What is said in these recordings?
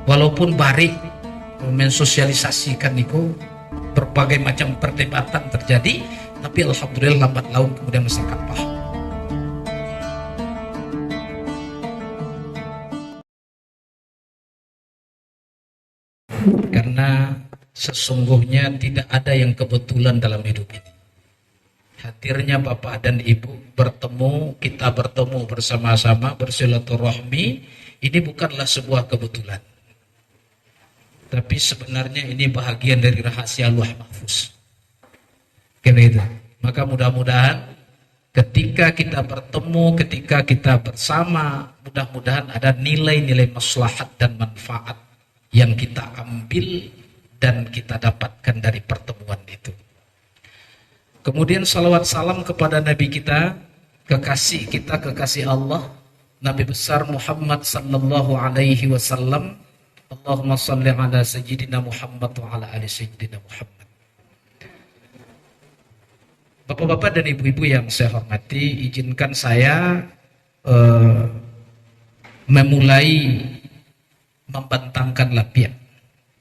walaupun bari mensosialisasikan niku berbagai macam perdebatan terjadi, tapi alhamdulillah lambat laun kemudian masyarakat paham. Karena sesungguhnya tidak ada yang kebetulan dalam hidup ini. Hadirnya Bapak dan Ibu bertemu, kita bertemu bersama-sama bersilaturahmi, ini bukanlah sebuah kebetulan. Tapi sebenarnya ini bahagian dari rahasia Lauh Mahfuz. Karena itu, maka mudah-mudahan ketika kita bertemu, ketika kita bersama, mudah-mudahan ada nilai-nilai maslahat dan manfaat yang kita ambil dan kita dapatkan dari pertemuan itu. Kemudian salawat salam kepada Nabi kita, kekasih kita, kekasih Allah, Nabi besar Muhammad sallallahu alaihi wasallam. Allahumma salli ala sayyidina Muhammad wa ala ali sayyidina Muhammad. Bapak-bapak dan ibu-ibu yang saya hormati, izinkan saya memulai membentangkan lapian,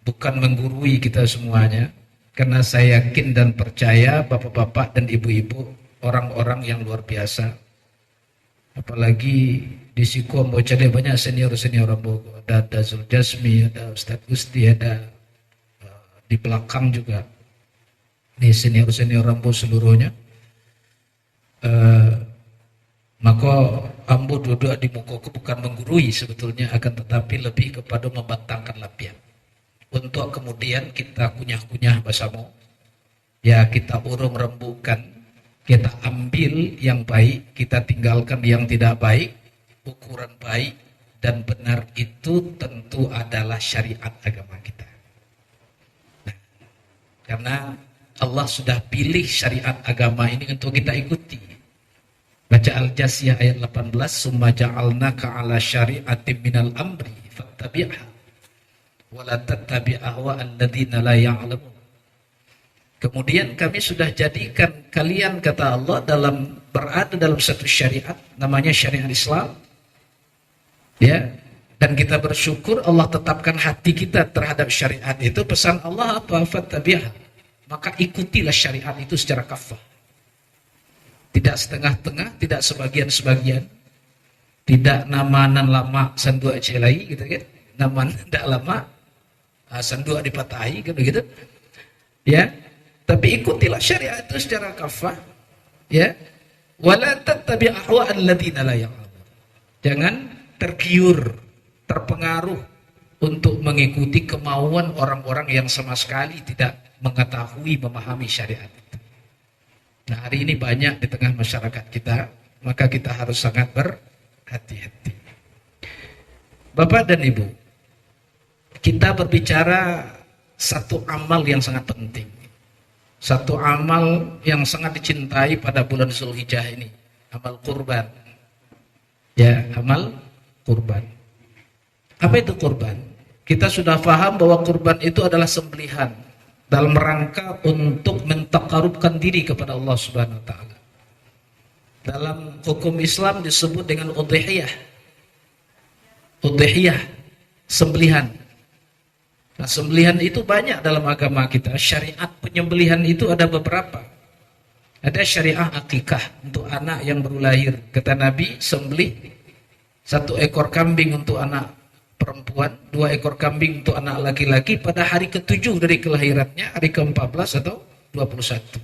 bukan menggurui kita semuanya, karena saya yakin dan percaya bapak-bapak dan ibu-ibu orang-orang yang luar biasa. Apalagi di Siko Mbocade banyak senior-senior Rambo, ada Zuljasmi, ada Ustadz Gusti, ada di belakang juga ini senior-senior Rambo seluruhnya. Maka ambo duduk di mukaku bukan menggurui sebetulnya, akan tetapi lebih kepada membentangkan lapian untuk kemudian kita kunyah-kunyah bersama, ya kita urung rembukan, kita ambil yang baik, kita tinggalkan yang tidak baik. Ukuran baik dan benar itu tentu adalah syariat agama kita. Nah, karena Allah sudah pilih syariat agama ini untuk kita ikuti. Baca Al-Jasiyah ayat 18, summa ja'alnaka ala syari'atin minal amri fattabi'ha wa la tattabi' ahwa'al ladzina la ya'lamun. Kemudian kami sudah jadikan kalian, kata Allah, berada dalam satu syariat namanya syariat Islam. Ya, dan kita bersyukur Allah tetapkan hati kita terhadap syariat itu. Pesan Allah apa? Fattabi'ha, maka ikutilah syariat itu secara kafah. Tidak setengah-tengah, tidak sebagian-sebagian, tidak namanan lama sandua celai gitu kan, naman tidak lama sandua dipatahi kan begitu. Ya, tapi ikutilah syariat itu secara kafah. Ya, wala tattabi' ahwa'al ladzina la ya'lamun. Jangan tergiur, terpengaruh untuk mengikuti kemauan orang-orang yang sama sekali tidak mengetahui, memahami syariat itu. Nah, hari ini banyak di tengah masyarakat kita, maka kita harus sangat berhati-hati. Bapak dan Ibu, kita berbicara satu amal yang sangat penting, satu amal yang sangat dicintai pada bulan Zulhijjah ini, amal kurban. Ya, amal kurban. Apa itu kurban? Kita sudah paham bahwa kurban itu adalah sembelihan dalam rangka untuk mentakarubkan diri kepada Allah Subhanahu wa taala. Dalam hukum Islam disebut dengan udhiyah. Udhiyah, sembelihan. Nah, sembelihan itu banyak dalam agama kita. Syariat penyembelihan itu ada beberapa. Ada syariah akikah untuk anak yang baru lahir. Kata Nabi, sembelih 1 ekor kambing untuk anak perempuan, 2 ekor kambing untuk anak laki-laki pada hari ke-7 dari kelahirannya, hari ke-14 atau 21.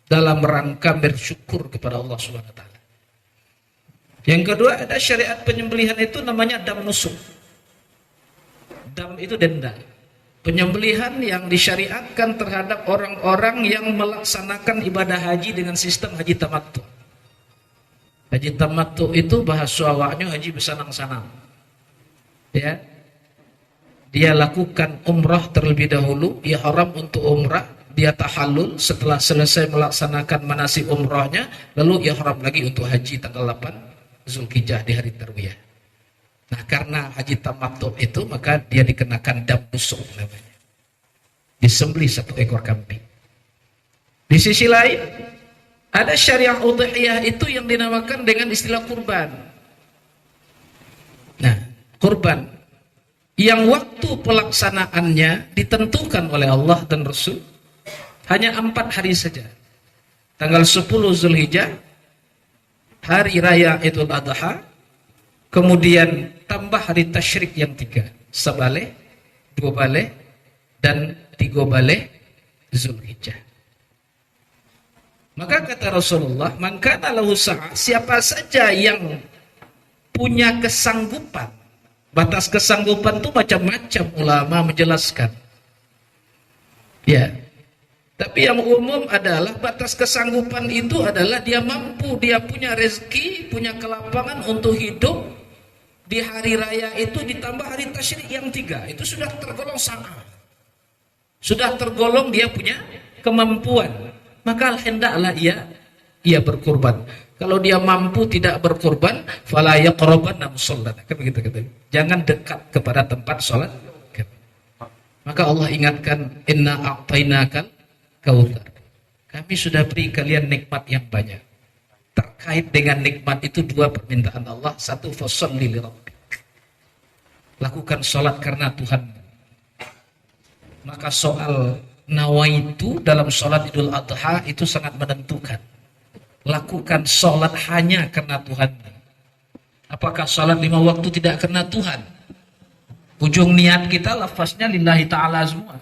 Dalam rangka bersyukur kepada Allah SWT. Yang kedua, ada syariat penyembelihan itu namanya dam nusuk. Dam itu denda. Penyembelihan yang disyariatkan terhadap orang-orang yang melaksanakan ibadah haji dengan sistem haji tamattu. Haji tamattu itu bahasa awaknya haji bersanang-sanang. Ya. Dia lakukan umrah terlebih dahulu, dia haram untuk umrah, dia tahallul, setelah selesai melaksanakan manasik umrahnya, lalu ia haram lagi untuk haji tanggal 8 Zulhijjah di hari tarwiyah. Nah, karena haji tamattu itu, maka dia dikenakan dam nusuk namanya. Disembelih 1 ekor kambing. Di sisi lain, ada syariah udhiyah itu yang dinamakan dengan istilah kurban. Nah, kurban yang waktu pelaksanaannya ditentukan oleh Allah dan Rasul hanya 4 hari saja. Tanggal 10 Zulhijjah, hari raya Idul Adha, kemudian tambah hari tasyrik yang 3, Sabale, 2 Bale, dan 3 Bale Zulhijjah. Maka kata Rasulullah, man kana lahu sa'ah, siapa saja yang punya kesanggupan. Batas kesanggupan itu macam-macam ulama menjelaskan. Ya. Tapi yang umum adalah batas kesanggupan itu adalah dia mampu, dia punya rezeki, punya kelapangan untuk hidup di hari raya itu ditambah hari tasyrik yang 3. Itu sudah tergolong sa'ah. Sudah tergolong dia punya kemampuan. Maka hendaklah ia berkurban. Kalau dia mampu tidak berkurban, fala yaqrabanna musallana. Kan begitu katanya. Jangan dekat kepada tempat salat. Maka Allah ingatkan, inna a'tainakal kautsar. Kami sudah beri kalian nikmat yang banyak. Terkait dengan nikmat itu 2 permintaan Allah. 1, fasholli li rabbik. Lakukan salat karena Tuhan. Maka soal nawaitu dalam salat Idul Adha itu sangat menentukan. Lakukan sholat hanya karena Tuhan. Apakah sholat 5 waktu tidak karena Tuhan? Ujung niat kita lafaznya lillahi ta'ala semua.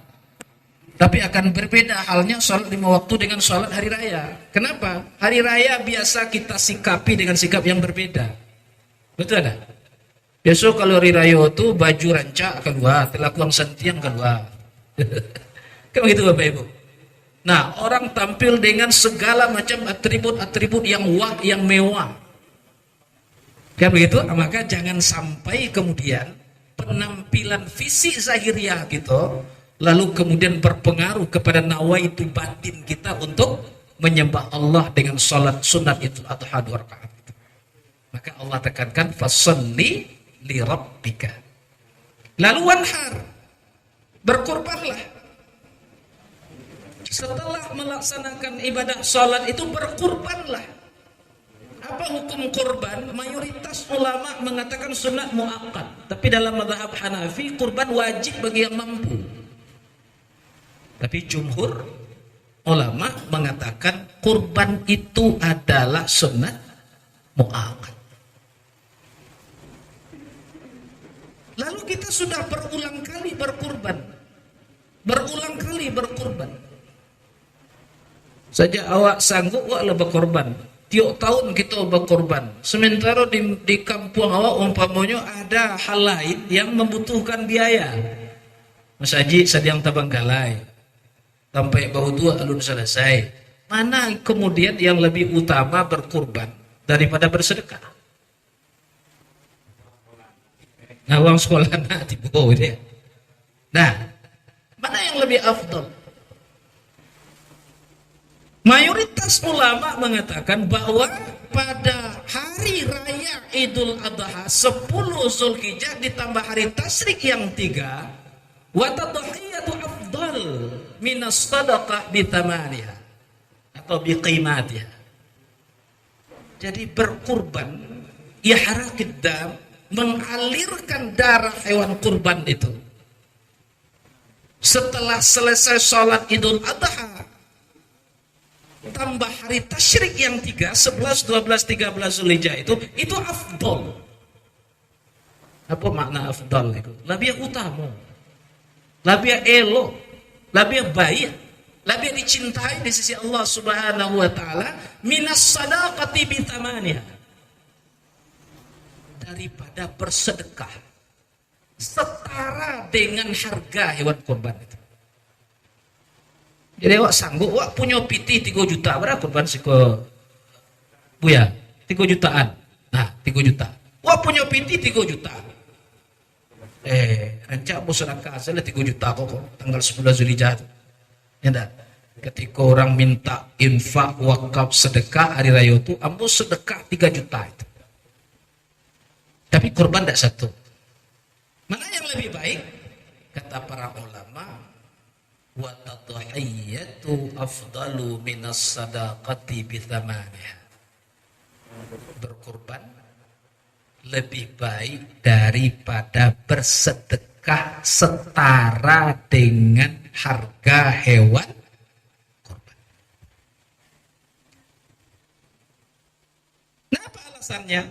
Tapi akan berbeda halnya sholat 5 waktu dengan sholat hari raya. Kenapa? Hari raya biasa kita sikapi dengan sikap yang berbeda. Betul ada? Besok kalau hari raya itu baju rancak keluar, telakuang sentiang keluar. Kan begitu Bapak Ibu? Nah, orang tampil dengan segala macam atribut-atribut yang wah, yang mewah. Kan begitu? Maka jangan sampai kemudian penampilan fisik zahiriah gitu, lalu kemudian berpengaruh kepada nawaitu batin kita untuk menyembah Allah dengan salat sunat Idul Adha 2 rakaat. Maka Allah tekankan fasholli li rabbika. Lalu wanhar, berkurbanlah. Setelah melaksanakan ibadah sholat itu berkurbanlah. Apa hukum kurban? Mayoritas ulama mengatakan sunat muakkad. Tapi dalam mazhab Hanafi, kurban wajib bagi yang mampu. Tapi jumhur ulama mengatakan kurban itu adalah sunat muakkad. Lalu kita sudah berulang kali berkurban. Berulang kali berkurban. Saja awak sanggup awak lah berkorban. Tiap tahun kita berkorban. Sementara di kampung awak umpamanya ada hal lain yang membutuhkan biaya. Mas Haji sedang tabanggalai. Sampai bau tua alun selesai. Mana kemudian yang lebih utama berkorban daripada bersedekah? Nah, uang sekolah nak tiba dia. Nah, mana yang lebih afdal? Mayoritas ulama mengatakan bahwa pada hari raya Idul Adha 10 Zulhijjah ditambah hari tasyrik yang 3, wa tadhiyatu afdal minas sadaqah bi thamaniha atau bi qimatiha. Jadi berkurban ihrakid dam, mengalirkan darah hewan kurban itu. Setelah selesai sholat Idul Adha tambah hari tasyrik yang 3, 11, 12, 13 Zulhijjah itu afdol. Apa makna afdol itu? Lebih utama, lebih elok, lebih baik, lebih dicintai di sisi Allah Subhanahu wa taala minas sadaqati bi thamaniha, daripada bersedekah setara dengan harga hewan kurban itu. Jadi awak sanggup, awak punya piti 3 juta, berapa kurban sih ke Buya? 3 jutaan. Nah, 3 juta. Awak punya piti 3 juta. Rancak bos sedekah saya 3 juta kok tanggal 11 Zulhijjah. Ya enggak? Ketika orang minta infak, wakaf, sedekah hari raya itu, ambo sedekah 3 juta itu. Tapi kurban tidak satu. Mana yang lebih baik? Kata para ulama, wa tadhiyatu afdalu minas sadaqati bi thamaniha. Berkurban lebih baik daripada bersedekah sedekah setara dengan harga hewan kurban. Nah, apa alasannya?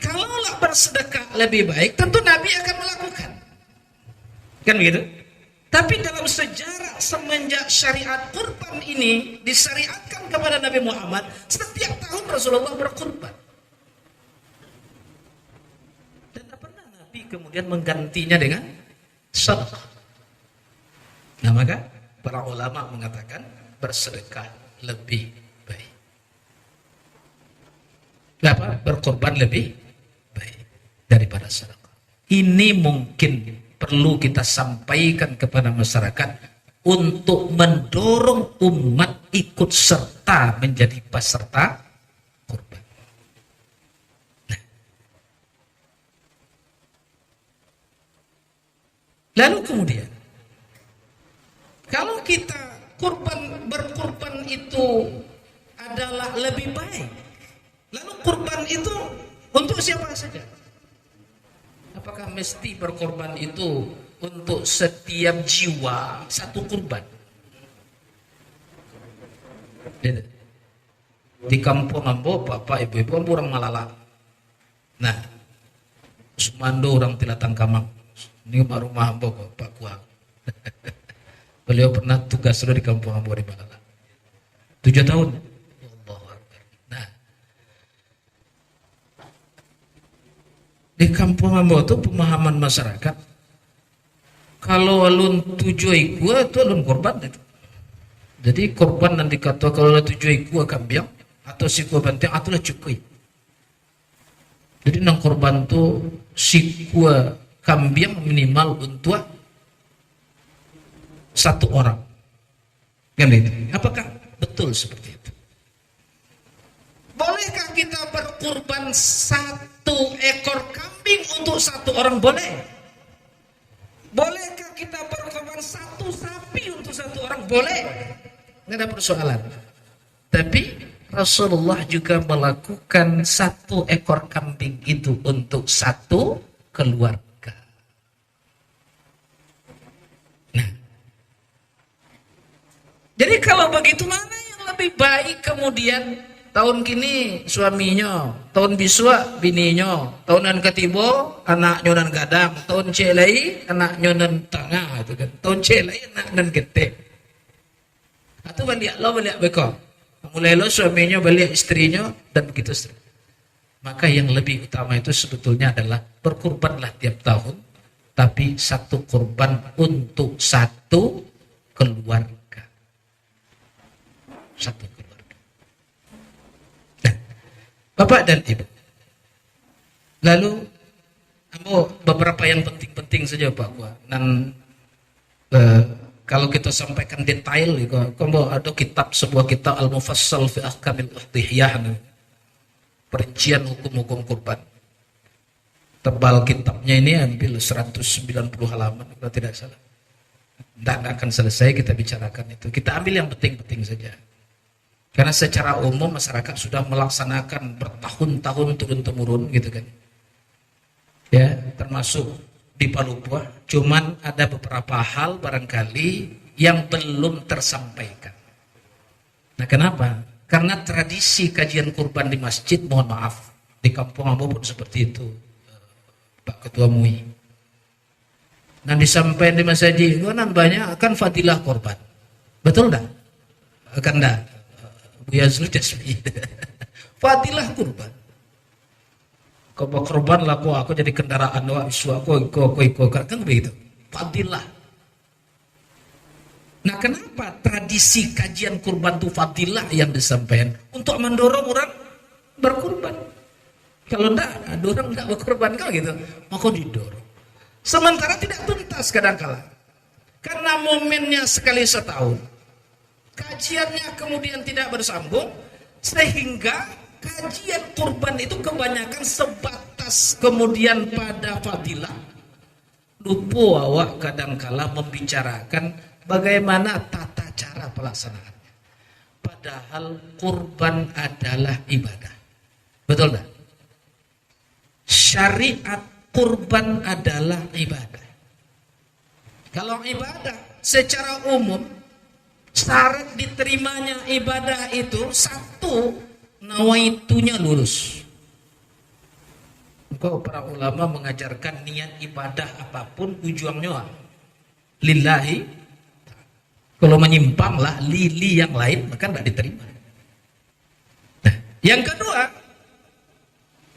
Kalaulah bersedekah lebih baik, tentu Nabi akan melakukan. Kan begitu? Tapi dalam sejarah semenjak syariat kurban ini disyariatkan kepada Nabi Muhammad, setiap tahun Rasulullah berkurban. Dan tak pernah Nabi kemudian menggantinya dengan sedekah. Nah, maka para ulama mengatakan bersedekah lebih baik. Apa? Berkorban lebih baik daripada sedekah. Ini mungkin perlu kita sampaikan kepada masyarakat untuk mendorong umat ikut serta menjadi peserta kurban. Nah. Lalu kemudian, kalau kita berkurban itu adalah lebih baik, lalu kurban itu untuk siapa saja? Apakah mesti berkorban itu untuk setiap jiwa satu kurban? Di kampung ambo, bapak ibu orang Malala. Nah, Sumando orang Tilatang Kamang. Ini rumah ambo Pak Kuang. Beliau pernah tugas sudah di kampung ambo di Malala. 7 tahun. Di kampung ambo itu pemahaman masyarakat, kalau alun tujuh iku itu alun korban itu. Jadi korban nanti kata kalau alun tujuh iku kambiang atau si korban itu atulah cukui. Jadi nang korban tu si kambiang minimal untuk satu orang. Kan itu? Apakah betul seperti itu? Bolehkah kita berkurban 1 ekor kambing untuk 1 orang? Boleh. Bolehkah kita berkorban 1 sapi untuk 1 orang? Boleh. Tidak ada persoalan. Tapi Rasulullah juga melakukan 1 ekor kambing itu untuk 1 keluarga. Nah, jadi kalau begitu mana yang lebih baik kemudian? Tahun kini suaminya, tahun biswa bininya, tahunan ketibo anaknya nan gadang, tahun celai anaknya nan tengah itu kan, tahun celai anak nan gede. Atau balik lo balik beko, mulai lo suaminya balik istrinya dan begitu seterusnya. Maka yang lebih utama itu sebetulnya adalah berkurbanlah tiap tahun, tapi 1 kurban untuk 1 keluarga, 1 keluarga. Bapak dan Ibu. Lalu beberapa yang penting-penting saja Pak Gua. Dan kalau kita sampaikan detail, kalau ada sebuah kitab Al-Mufassal fi Ahkamil Uhdhiyah, perincian hukum-hukum kurban. Tebal kitabnya ini hampir 190 halaman kalau tidak salah. Dan akan selesai kita bicarakan itu. Kita ambil yang penting-penting saja. Karena secara umum masyarakat sudah melaksanakan bertahun-tahun turun-temurun gitu kan. Ya, termasuk di Palupua, cuman ada beberapa hal barangkali yang belum tersampaikan. Nah, kenapa? Karena tradisi kajian kurban di masjid, mohon maaf, di kampung ambo pun seperti itu, Pak Ketua MUI. Nah, disampaikan di masjid, kan banyak akan fadilah kurban. Betul enggak? Akan enggak? Ya sudah fadilah kurban. Kau korban lah aku jadi kendaraan isu aku kan begitu. Fadilah. Nah, kenapa tradisi kajian kurban itu fadilah yang disampaikan untuk mendorong orang berkurban? Kalau enggak, ada orang enggak berkurban kau gitu, maka didorong. Sementara tidak tuntas kadang-kala. Karena momennya sekali setahun. Kajiannya kemudian tidak bersambung, sehingga kajian kurban itu kebanyakan sebatas kemudian pada fadilah. Lupa awak kadangkala membicarakan bagaimana tata cara pelaksanaannya. Padahal kurban adalah ibadah. Betul tak? Syariat kurban adalah ibadah. Kalau ibadah secara umum, syarat diterimanya ibadah itu satu, nawaitunya lurus. Engkau para ulama mengajarkan niat ibadah apapun ujungnya lillahi. Kalau menyimpanglah lili yang lain maka tidak diterima. Nah, yang kedua,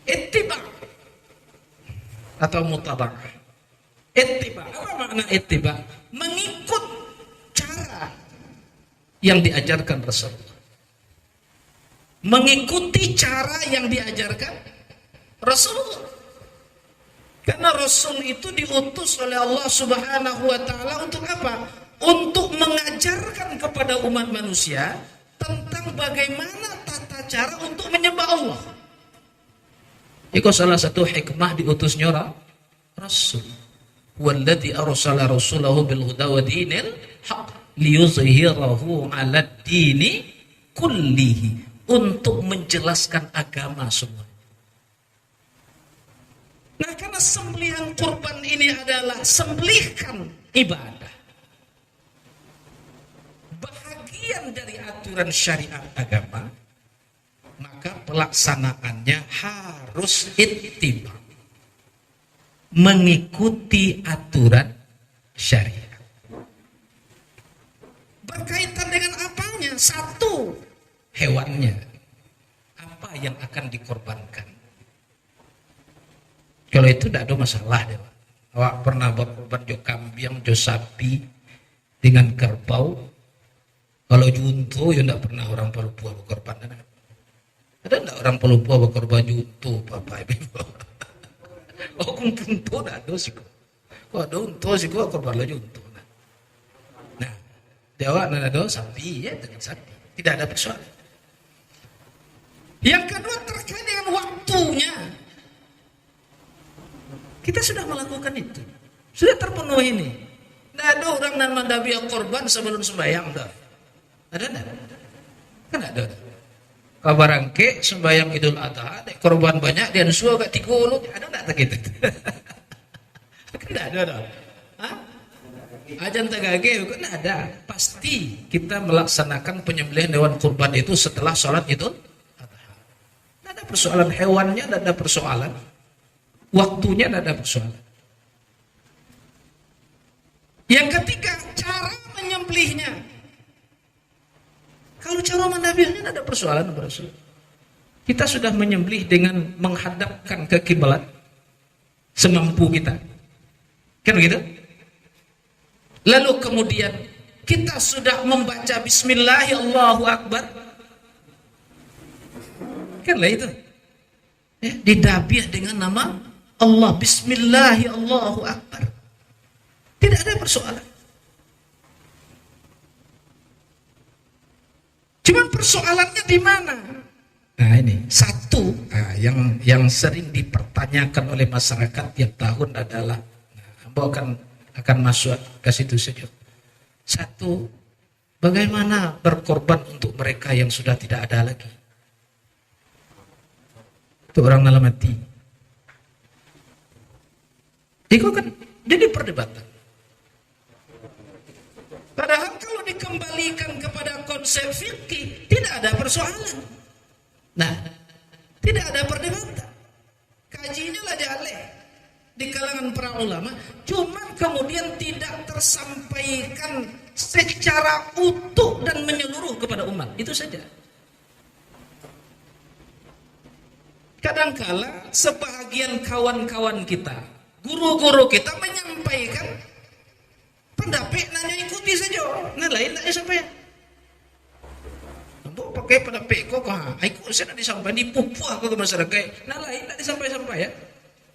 ittiba atau mutaba'ah. Ittiba, apa makna ittiba? Mengikut cara yang diajarkan Rasulullah. Mengikuti cara yang diajarkan Rasulullah. Karena Rasul itu diutus oleh Allah Subhanahu wa taala untuk apa? Untuk mengajarkan kepada umat manusia tentang bagaimana tata cara untuk menyembah Allah. Itu salah satu hikmah diutusnya Rasul. Walladzi arsala rasulahu bil huda wa dinil haq liyuzhirahu 'ala ad-dini kullihi, untuk menjelaskan agama semua. Nah, karena sembelihan kurban ini adalah sembelihkan ibadah, bahagian dari aturan syariat agama, maka pelaksanaannya harus ittiba, mengikuti aturan syariat. Berkaitan dengan apanya? Satu, hewannya. Apa yang akan dikorbankan? Kalau itu tidak ada masalah deh. Awak pernah berkorban jo kambing, jo sapi dengan kerbau. Kalau junto ya tidak pernah orang Papua berkorban. Ada tidak orang Papua berkorban junto, Bapak Ibu? Oh, kumpul tu dah ada sih. Oh, ada untu sih gua korban lagi junto. Nah, Jawa ada sapi ya, dengan sapi. Tidak ada persoalan. Yang kedua terkait dengan waktunya. Kita sudah melakukan itu. Sudah terpenuhi ini. Tidak ada orang dan mandabi yang korban sebelum sembahyang. Ada enggak? Kan ada. Kabarangke sembahyang Idul Adha, korban banyak dan suah gak tikulu. Ada enggak gitu? Kan ada. Hah? Ajan tagage kan ada. Pasti kita melaksanakan penyembelihan hewan kurban itu setelah sholat Idul Adha. Tidak ada persoalan hewannya, tidak ada persoalan. Waktunya tidak ada persoalan. Yang ketiga, cara menyembelihnya. Kalau cara menabiahnya tidak ada persoalan. Kita sudah menyembelih dengan menghadapkan ke kiblat semampu kita. Kan begitu? Lalu kemudian kita sudah membaca Bismillahi Allahu Akbar. Kanlah itu. Didabiah dengan nama Allah, Bismillahi Allahu Akbar. Tidak ada persoalan. Cuman persoalannya di mana? Nah ini satu yang sering dipertanyakan oleh masyarakat tiap tahun adalah, Ambo akan masuk ke situ saja. Satu, bagaimana berkorban untuk mereka yang sudah tidak ada lagi? Itu orang dalam hati. Itu kan jadi perdebatan. Padahal kalau dikembalikan kepada konsep fikih tidak ada persoalan. Nah, tidak ada perdebatan. Kajinya lah jaleh di kalangan para ulama, cuma kemudian tidak tersampaikan secara utuh dan menyeluruh kepada umat. Itu saja. Kadangkala sebahagian kawan-kawan kita, guru-guru kita menyampaikan pendapat, nanya ikuti saja. Nah lain tak sampai. Nampak pakai pendapat kok, ikut saya nak disampaikan, dipupuh ke masyarakat. Nah lain tak disampai-sampai ya.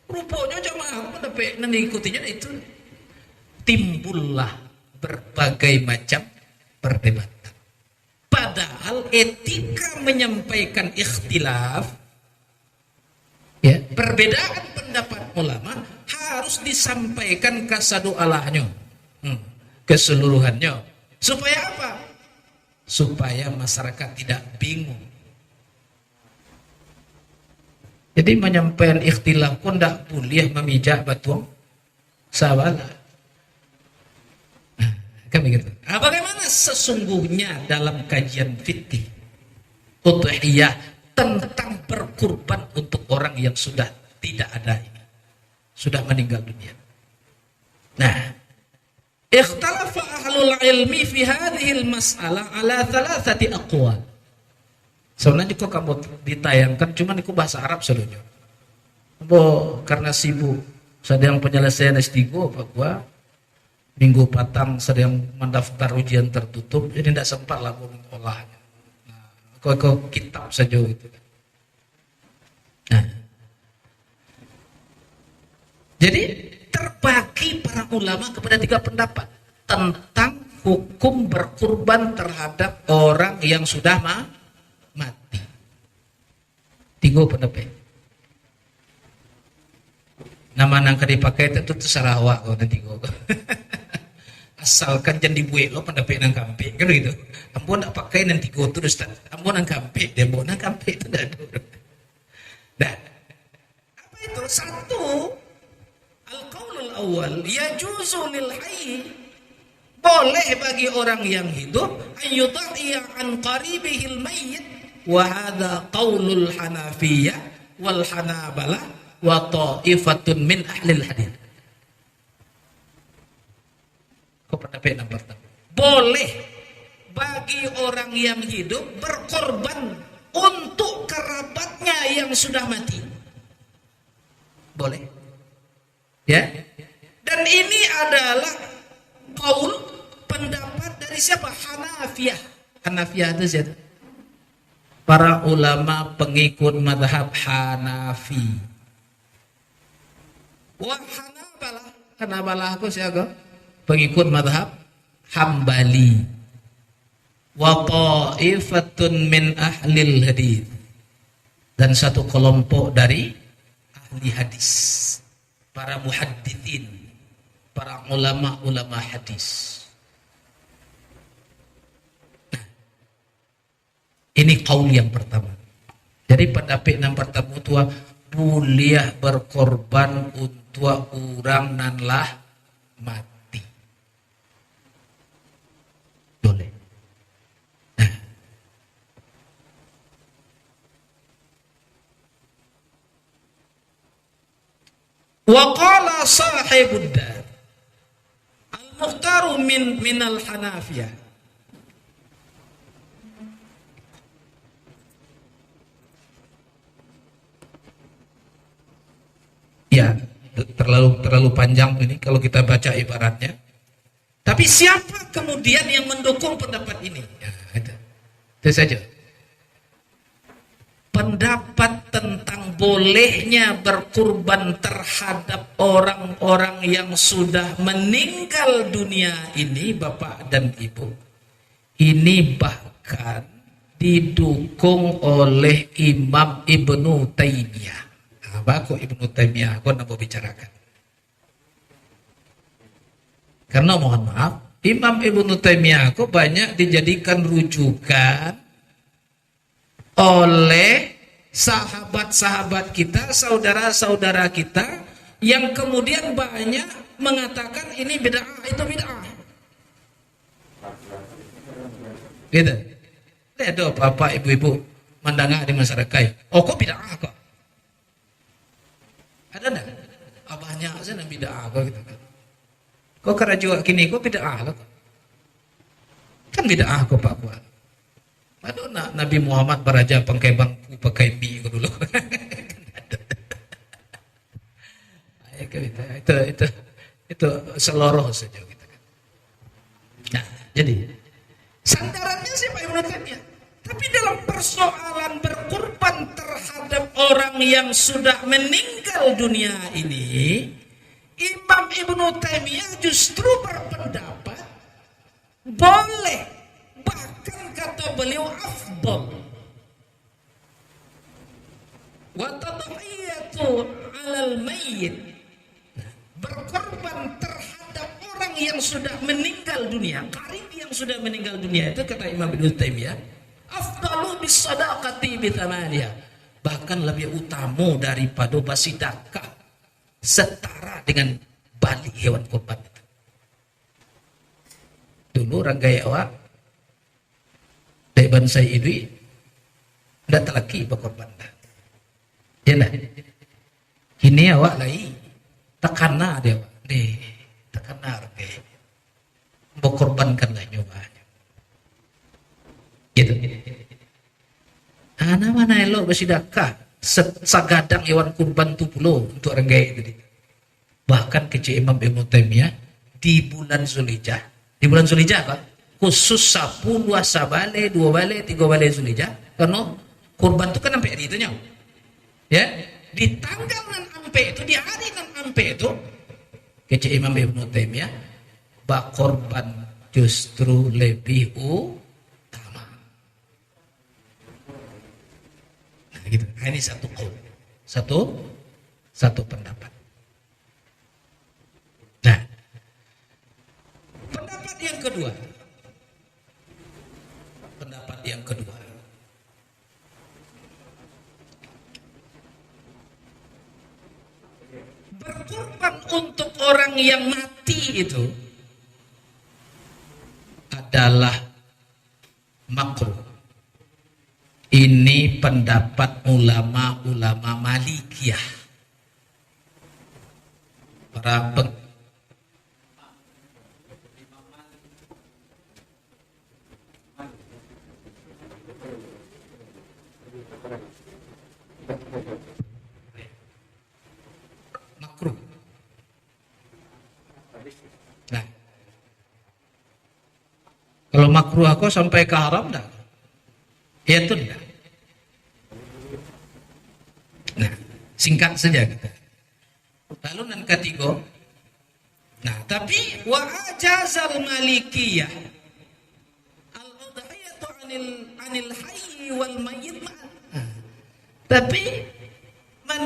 Rupanya jamaah pendapat dan diikutinya itu. Timbullah berbagai macam perdebatan. Padahal etika menyampaikan ikhtilaf, ya, perbedaan pendapat ulama harus disampaikan kasadu alahnya, keseluruhannya. Supaya apa? Supaya masyarakat tidak bingung. Jadi menyampaikan ikhtilaf pun tidak boleh memijak batuang sabala. Kan begitu. Bagaimana sesungguhnya dalam kajian fikih udhiyah tentang berkurban untuk orang yang sudah tidak ada ini, sudah meninggal dunia. Nah, ikhtalafa ahlul ilmi fi hadhihi al-mas'alah ala thalathati aqwal. Sebenarnya kok kamu ditayangkan cuman itu bahasa Arab seluruhnya. Karena sibuk sedang penyelesaian S3 Pak gua minggu patang sedang mendaftar ujian tertutup, jadi tidak sempat lah mengolahnya. Nah, kok kitab saja gitu. Nah, jadi terbagi para ulama kepada 3 pendapat tentang hukum berkurban terhadap orang yang sudah mati. 3 pendapat. Nama nangka dipakai itu terserah awak kau nanti kau. Asalkan jangan dibuat lo pendapat nang kampe kan gitu. Ampun nak pakai nanti kau terus ampun nang kampe dia nang kampe itu dah. Nah, apa itu? 1, al-qaulul awal yajuzu lil hayy, boleh bagi orang yang hidup ayyudhiya an qaribihil mayyit, wa hadza qaulul hanafiyah wal hanabalah wa ta'ifatun min ahlil hadits. Kau pendapat yang pertama, boleh bagi orang yang hidup berkorban untuk kerabatnya yang sudah mati. Boleh. Ya. Dan ini adalah qaul pendapat dari siapa? Hanafiyah. Hanafiyah itu siapa? Para ulama pengikut mazhab Hanafi. Wa Hanabalah. Hanabalah aku siapa? Pengikut mazhab Hambali. Wa ta'ifatun min ahlil hadits, dan satu kelompok dari ahli hadis, para muhadditsin, para ulama hadis. Nah, ini qaul yang pertama. Jadi pendapat yang pertama itu boleh berkorban untuk orang nan lah mati. Boleh. Wa qala sahibud dar al-mukhtaru min al-hanafiyah, ya terlalu panjang ini kalau kita baca ibaratnya. Tapi siapa kemudian yang mendukung pendapat ini? Ya, itu saja. Pendapat tentang bolehnya berkurban terhadap orang-orang yang sudah meninggal dunia ini, Bapak dan Ibu, ini bahkan didukung oleh Imam Ibnu Taimiyah. Apa kok Ibnu Taimiyah? Aku nak bicarakan. Karena mohon maaf, Imam Ibnu Taimiyah kok banyak dijadikan rujukan oleh sahabat-sahabat kita, saudara-saudara kita yang kemudian banyak mengatakan ini bid'ah, itu bid'ah. Gitu. Ada bapak ibu-ibu mendengar di masyarakat, oh kok bid'ah kok? Ada enggak? Abahnya sana bid'ah kok gitu kan. Kok kerajuan kini kok bid'ah kok? Kan bid'ah kok Pak Buat. Aduh, Nabi Muhammad beraja pakai bangku, pakai mie dulu. itu seloroh saja gitu kan. Nah, jadi sandarannya siapa Ibnu Taimiyah? Tapi dalam persoalan berkurban terhadap orang yang sudah meninggal dunia ini, Imam Ibnu Taimiyah justru berpendapat boleh, bahkan kata beliau afdal. Wa tadhiyatu 'alal mayyit, berkorban terhadap orang yang sudah meninggal dunia, qarib yang sudah meninggal dunia, itu kata Imam Ibnu Taimiyah, afdalu bis sadaqati bi thamaniya, bahkan lebih utama daripada basidakah, setara dengan balik hewan kurban itu. Dulu orang gaya awak dari bangsa ini tidak terlaki berkorban dah. Ya nah, ini awak lagi tekana dia awak, tekana orang gaya berkorbankan lah nyobanya. Gitu. Nah, mana elok bersedekah sagadang hewan kurban tu puluh untuk orang gaya tadi. Bahkan kecil Imam Ibnu Taimiyah di bulan Zulhijjah, kan khusus 10 bale, 2 bale, 3 bale Zulhijjah, karena kurban itu kan sampai hari itu nya. Ya, di tanggal nan ampe itu, di hari nan ampe itu, kecil Imam Ibnu Taimiyah bak korban justru lebih utama. Nah, gitu. Ini satu qaul. Satu pendapat. Nah, pendapat yang kedua. Berkorban untuk orang yang mati itu adalah makruh. Ini pendapat ulama-ulama Malikiyah. Para makruh. Nah, kalau makruh aku sampai ke haram dah. Ya itu enggak. Nah, singkat saja kita. Lalu yang ketiga, nah tapi wa ajazal malikiyah al-udhiyatu anil hayy wal mayyit. Tapi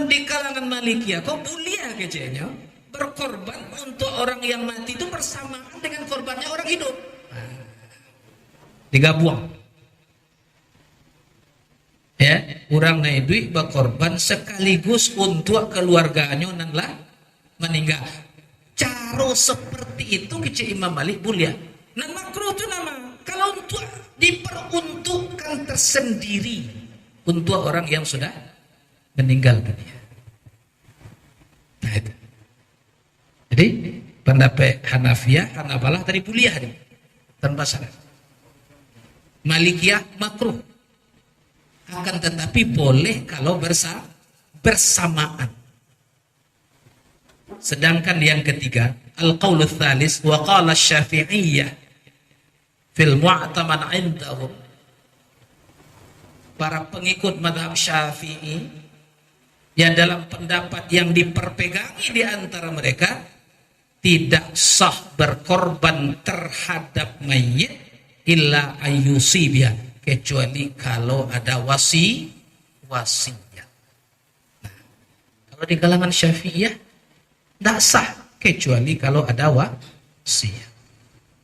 di kalangan malikiyah kok mulia kecilnya berkorban untuk orang yang mati itu bersamaan dengan korbannya orang hidup. Digabung. Ya, orang naik duit berkorban sekaligus untuk keluarganya nanlah meninggal. Cara seperti itu kecil Imam Malik mulia. Nah makruh itu nama kalau untuk diperuntukkan tersendiri untuk orang yang sudah meninggal dunia. Nah itu. Jadi pendapat Hanafiyah, Hanabalah tadi mulia nih tanpa syarat. Malikiyah makruh. Akan tetapi boleh kalau bersamaan. Sedangkan yang ketiga, al-qaul tsalis wa qala asy-Syafi'iyyah fil mu'taman 'indahum. Para pengikut mazhab Syafi'i yang dalam pendapat yang diperpegangi di antara mereka tidak sah berkorban terhadap mayit illa ayyusibiyah, kecuali kalau ada wasiat. Nah, kalau di kalangan Syafi'iyah tidak sah kecuali kalau ada wasiat.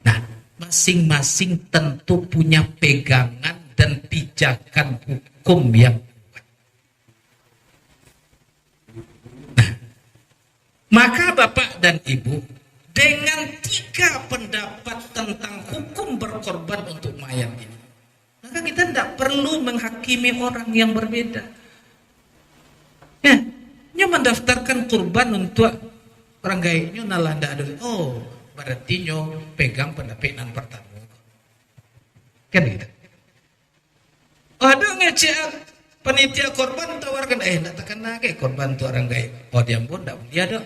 Nah, masing-masing tentu punya pegangan dan pijakan hukum yang kuat. Nah, maka Bapak dan Ibu, dengan 3 pendapat tentang hukum berkorban untuk mayat ini, maka kita tidak perlu menghakimi orang yang berbeda. Ya, nyo mendaftarkan kurban untuk orang gaibnya nalah ndak ada. Oh, berarti nyo pegang pendapat yang pertama. Kan gitu. Ada ngecean panitia korban tawarkan ndak tekan lagi korban untuk orang gaib. Oh dia pun ndak dia ada.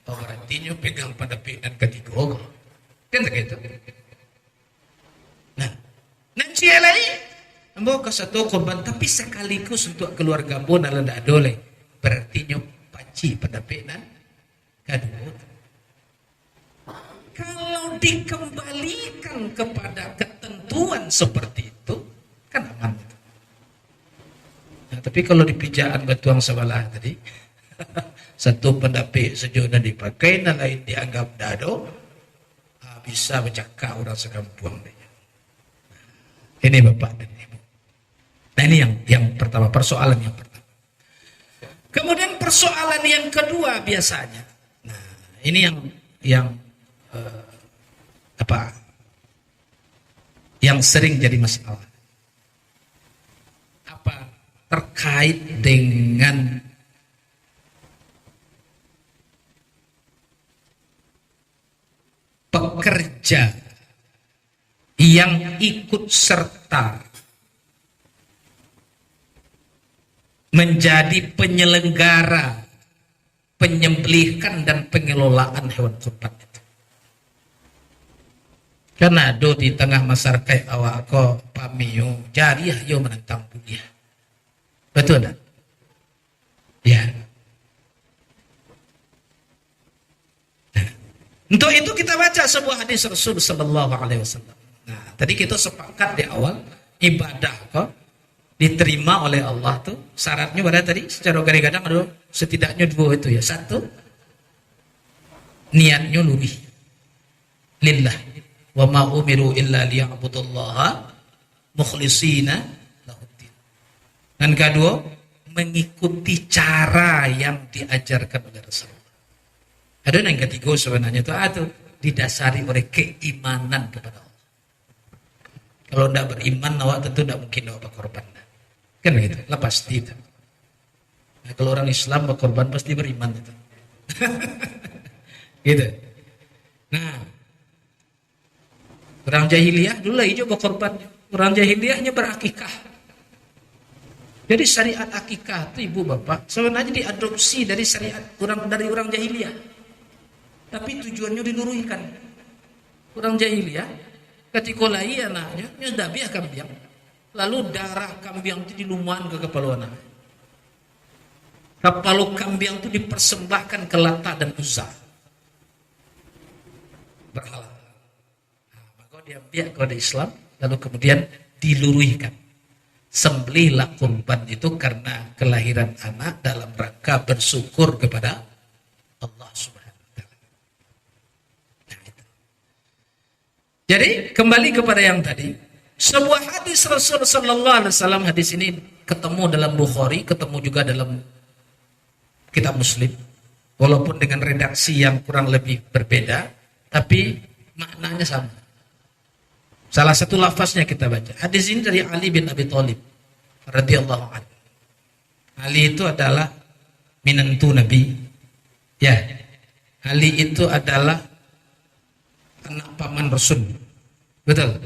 Oh berarti nyo pegang pendapat yang ketiga. Kan gitu. Nah, nanti lain, ambo ke satu korban tapi sekaligus untuk keluarga pun ala ndak boleh. Berarti nyo paci pendapat kedua. Kalau dikembalikan kepada ketentuan seperti itu, kan aman. Nah, tapi kalau di pijaan batuang sebelah tadi, satu pendapat sejauhnya dipakai, dan lain dianggap dado, bisa bercakap orang sekampung. Ini Bapak dan Ibu. Nah ini yang pertama, persoalan yang pertama. Kemudian persoalan yang kedua biasanya. Nah, ini yang apa? Yang sering jadi masalah. Apa? Terkait dengan pekerja yang ikut serta menjadi penyelenggara penyembelihan dan pengelolaan hewan kurban itu. Karena do di tengah masyarakat awak ko pamiyo jariah yo menentang dunia. Betul tak? Ya. Nah, untuk itu kita baca sebuah hadis Rasul sallallahu alaihi wasallam. Nah, tadi kita sepakat di awal ibadah kok diterima oleh Allah tuh syaratnya pada tadi secara gadang-gadang ada setidaknya dua itu ya. Satu, niatnya lurih lillah wa ma umiru illa liya'budullaha mukhlishina lahuddin. Dan kedua, mengikuti cara yang diajarkan oleh Rasulullah. Ada yang ketiga sebenarnya itu didasari oleh keimanan kepada Allah. Kalau tidak beriman awak tentu tidak mungkin awak berkorban. Kan gitu, lah pasti itu. Nah, kalau orang Islam berkorban pasti beriman itu. Gitu. Nah, orang jahiliyah dulu lah hijau berkorban. Orang jahiliyahnya berakikah. Jadi syariat akikah itu ibu bapak sebenarnya diadopsi dari syariat orang jahiliyah. Tapi tujuannya diluruskan. Orang jahiliyah ketika lahir anaknya nyedabiah kambing. Lalu darah kambing itu dilumuan ke kepala anak. Kepala kambing itu dipersembahkan ke Lata dan Uzza. Berhala. Nah, maka diambil kode Islam, lalu kemudian diluruskan. Sembelihlah kurban itu karena kelahiran anak dalam rangka bersyukur kepada Allah Subhanahu wa taala. Nah, itu. Jadi kembali kepada yang tadi. Sebuah hadis Rasul sallallahu alaihi wasallam, hadis ini ketemu dalam Bukhari, ketemu juga dalam kitab Muslim. Walaupun dengan redaksi yang kurang lebih berbeda, tapi maknanya sama. Salah satu lafaznya kita baca. Hadis ini dari Ali bin Abi Thalib radhiyallahu anhu. Ali itu adalah minantu Nabi. Ya. Ali itu adalah anak paman Rasul. Betul.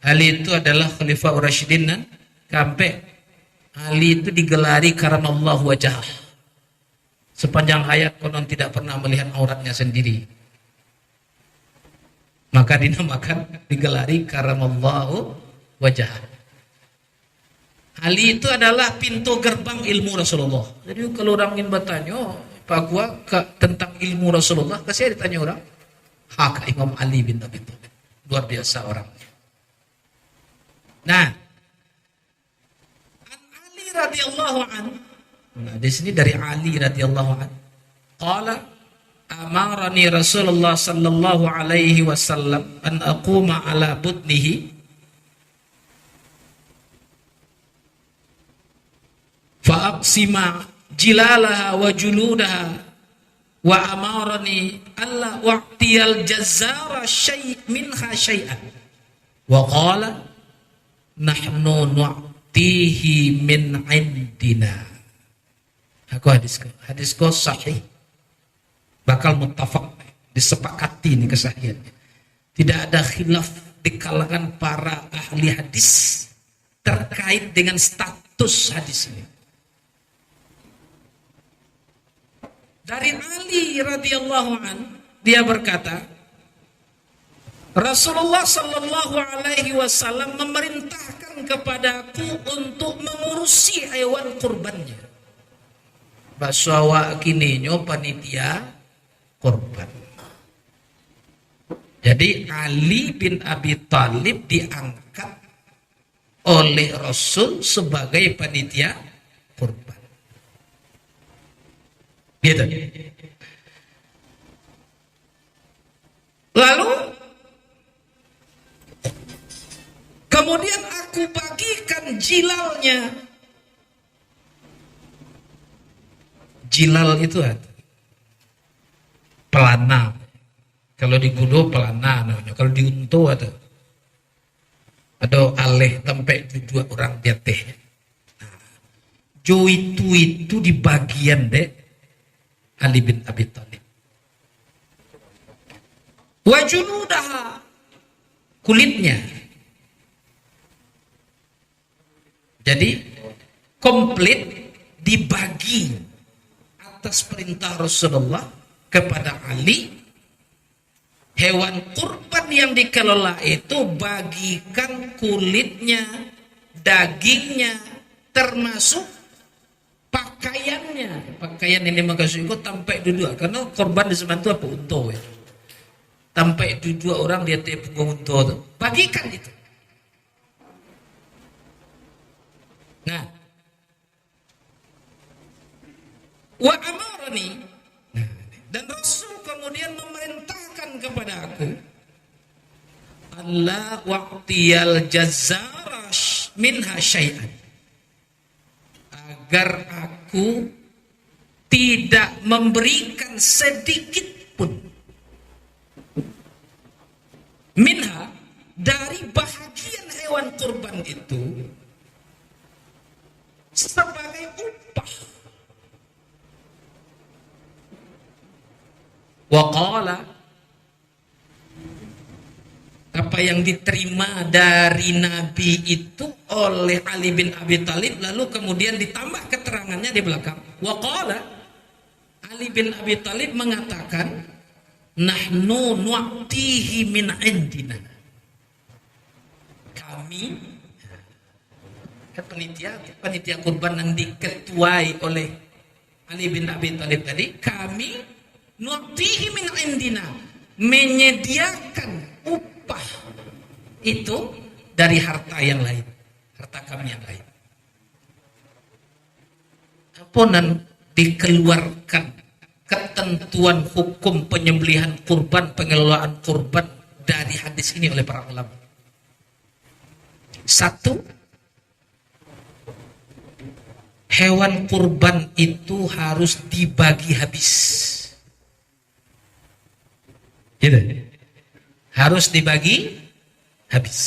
Ali itu adalah Khalifah Rasyidin dan sampai Ali itu digelari karena Allah wajah. Sepanjang hayat konon tidak pernah melihat auratnya sendiri. Maka dinamakan digelari karena Allah wajah. Ali itu adalah pintu gerbang ilmu Rasulullah. Jadi kalau orang ingin bertanya, Pak gua tentang ilmu Rasulullah, saya ditanya orang, hak Imam Ali bin Abi Thalib. Luar biasa orangnya. Nah, Ali radhiyallahu anhu. Nah, di sini dari Ali radhiyallahu anhu. Qala amarani Rasulullah sallallahu alaihi wasallam an aquma ala budnihi fa aqsima jilalaha wa juludaha wa amarani alla wa'tiyal jazzara minha syai'an wa qala nahnu nu'tihi min indina. Aku hadis ko sahih, bakal muttafaq, disepakati ini kesahihannya. Tidak ada khilaf di kalangan para ahli hadis terkait dengan status hadis ini. Dari Ali radhiyallahu an, dia berkata, Rasulullah sallallahu alaihi wasallam memerintahkan kepadaku untuk mengurusi hewan kurbannya. Basawa kininyo panitia kurban. Jadi Ali bin Abi Thalib diangkat oleh Rasul sebagai panitia kurban. Gitu. Lalu kemudian aku bagikan jilalnya Jilal itu ada. Pelana. Kalau di kudo pelana namanya. Kalau di untu ada. Ada aleh sampai dua orang di atas. Jo itu di bagian dek Ali bin Abi Thalib. Wa junudaha, kulitnya. Jadi komplit dibagi atas perintah Rasulullah kepada Ali. Hewan kurban yang dikelola itu bagikan kulitnya, dagingnya, termasuk pakaiannya. Pakaian ini makasih ikut tampai dua, karena korban di zaman itu apa unta ya. Tampai dua orang dia punggung unta itu. Bagikan itu. Nah, wa amarani, dan Rasul kemudian memerintahkan kepada aku Allah waqtiyal jazzarash minha syai'an, agar aku tidak memberikan sedikit pun minha, dari bahagian hewan kurban itu, sebagai upah. Waqala, apa yang diterima dari Nabi itu oleh Ali bin Abi Thalib, lalu kemudian ditambah keterangannya di belakang. Waqala, Ali bin Abi Thalib mengatakan, nahnu nu'tihi min indina. Kami, kan panitia kurban yang diketuai oleh Ali bin Abi Thalib tadi, kami nu'tihi min indina, menyediakan upah itu dari harta yang lain, harta kami yang lain. Aponan dikeluarkan ketentuan hukum penyembelihan kurban, pengelolaan kurban dari hadis ini oleh para ulama. Satu, hewan kurban itu harus dibagi habis. Gitu. Harus dibagi habis.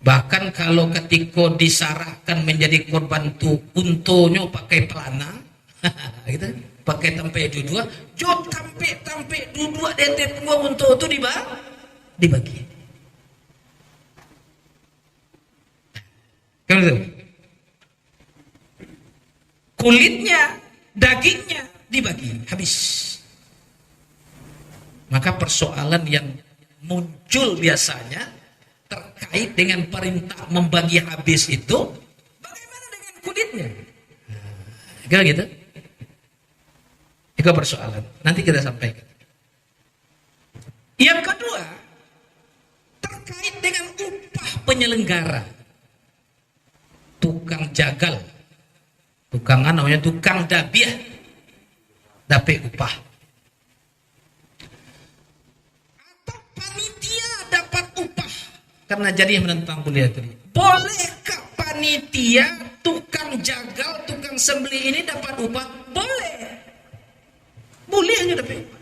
Bahkan kalau ketika disarahkan menjadi korban itu untonya pakai pelana, gitu, pakai tampe dua, jo tampe dua dete punggung unto itu dibagi. Kalau kulitnya, dagingnya dibagi habis. Maka persoalan yang muncul biasanya terkait dengan perintah membagi habis itu, bagaimana dengan kulitnya? Kira gitu? Itu persoalan. Nanti kita sampaikan. Yang kedua, terkait dengan upah penyelenggara. Tukang jagal. Tukangan namanya tukang dabiah. Dapat upah. Panitia dapat upah karena jadi menentang kuliah tadi. Bolehkah panitia, tukang jagal, tukang sembelih ini dapat upah? Boleh. Boleh hanya dapat upah.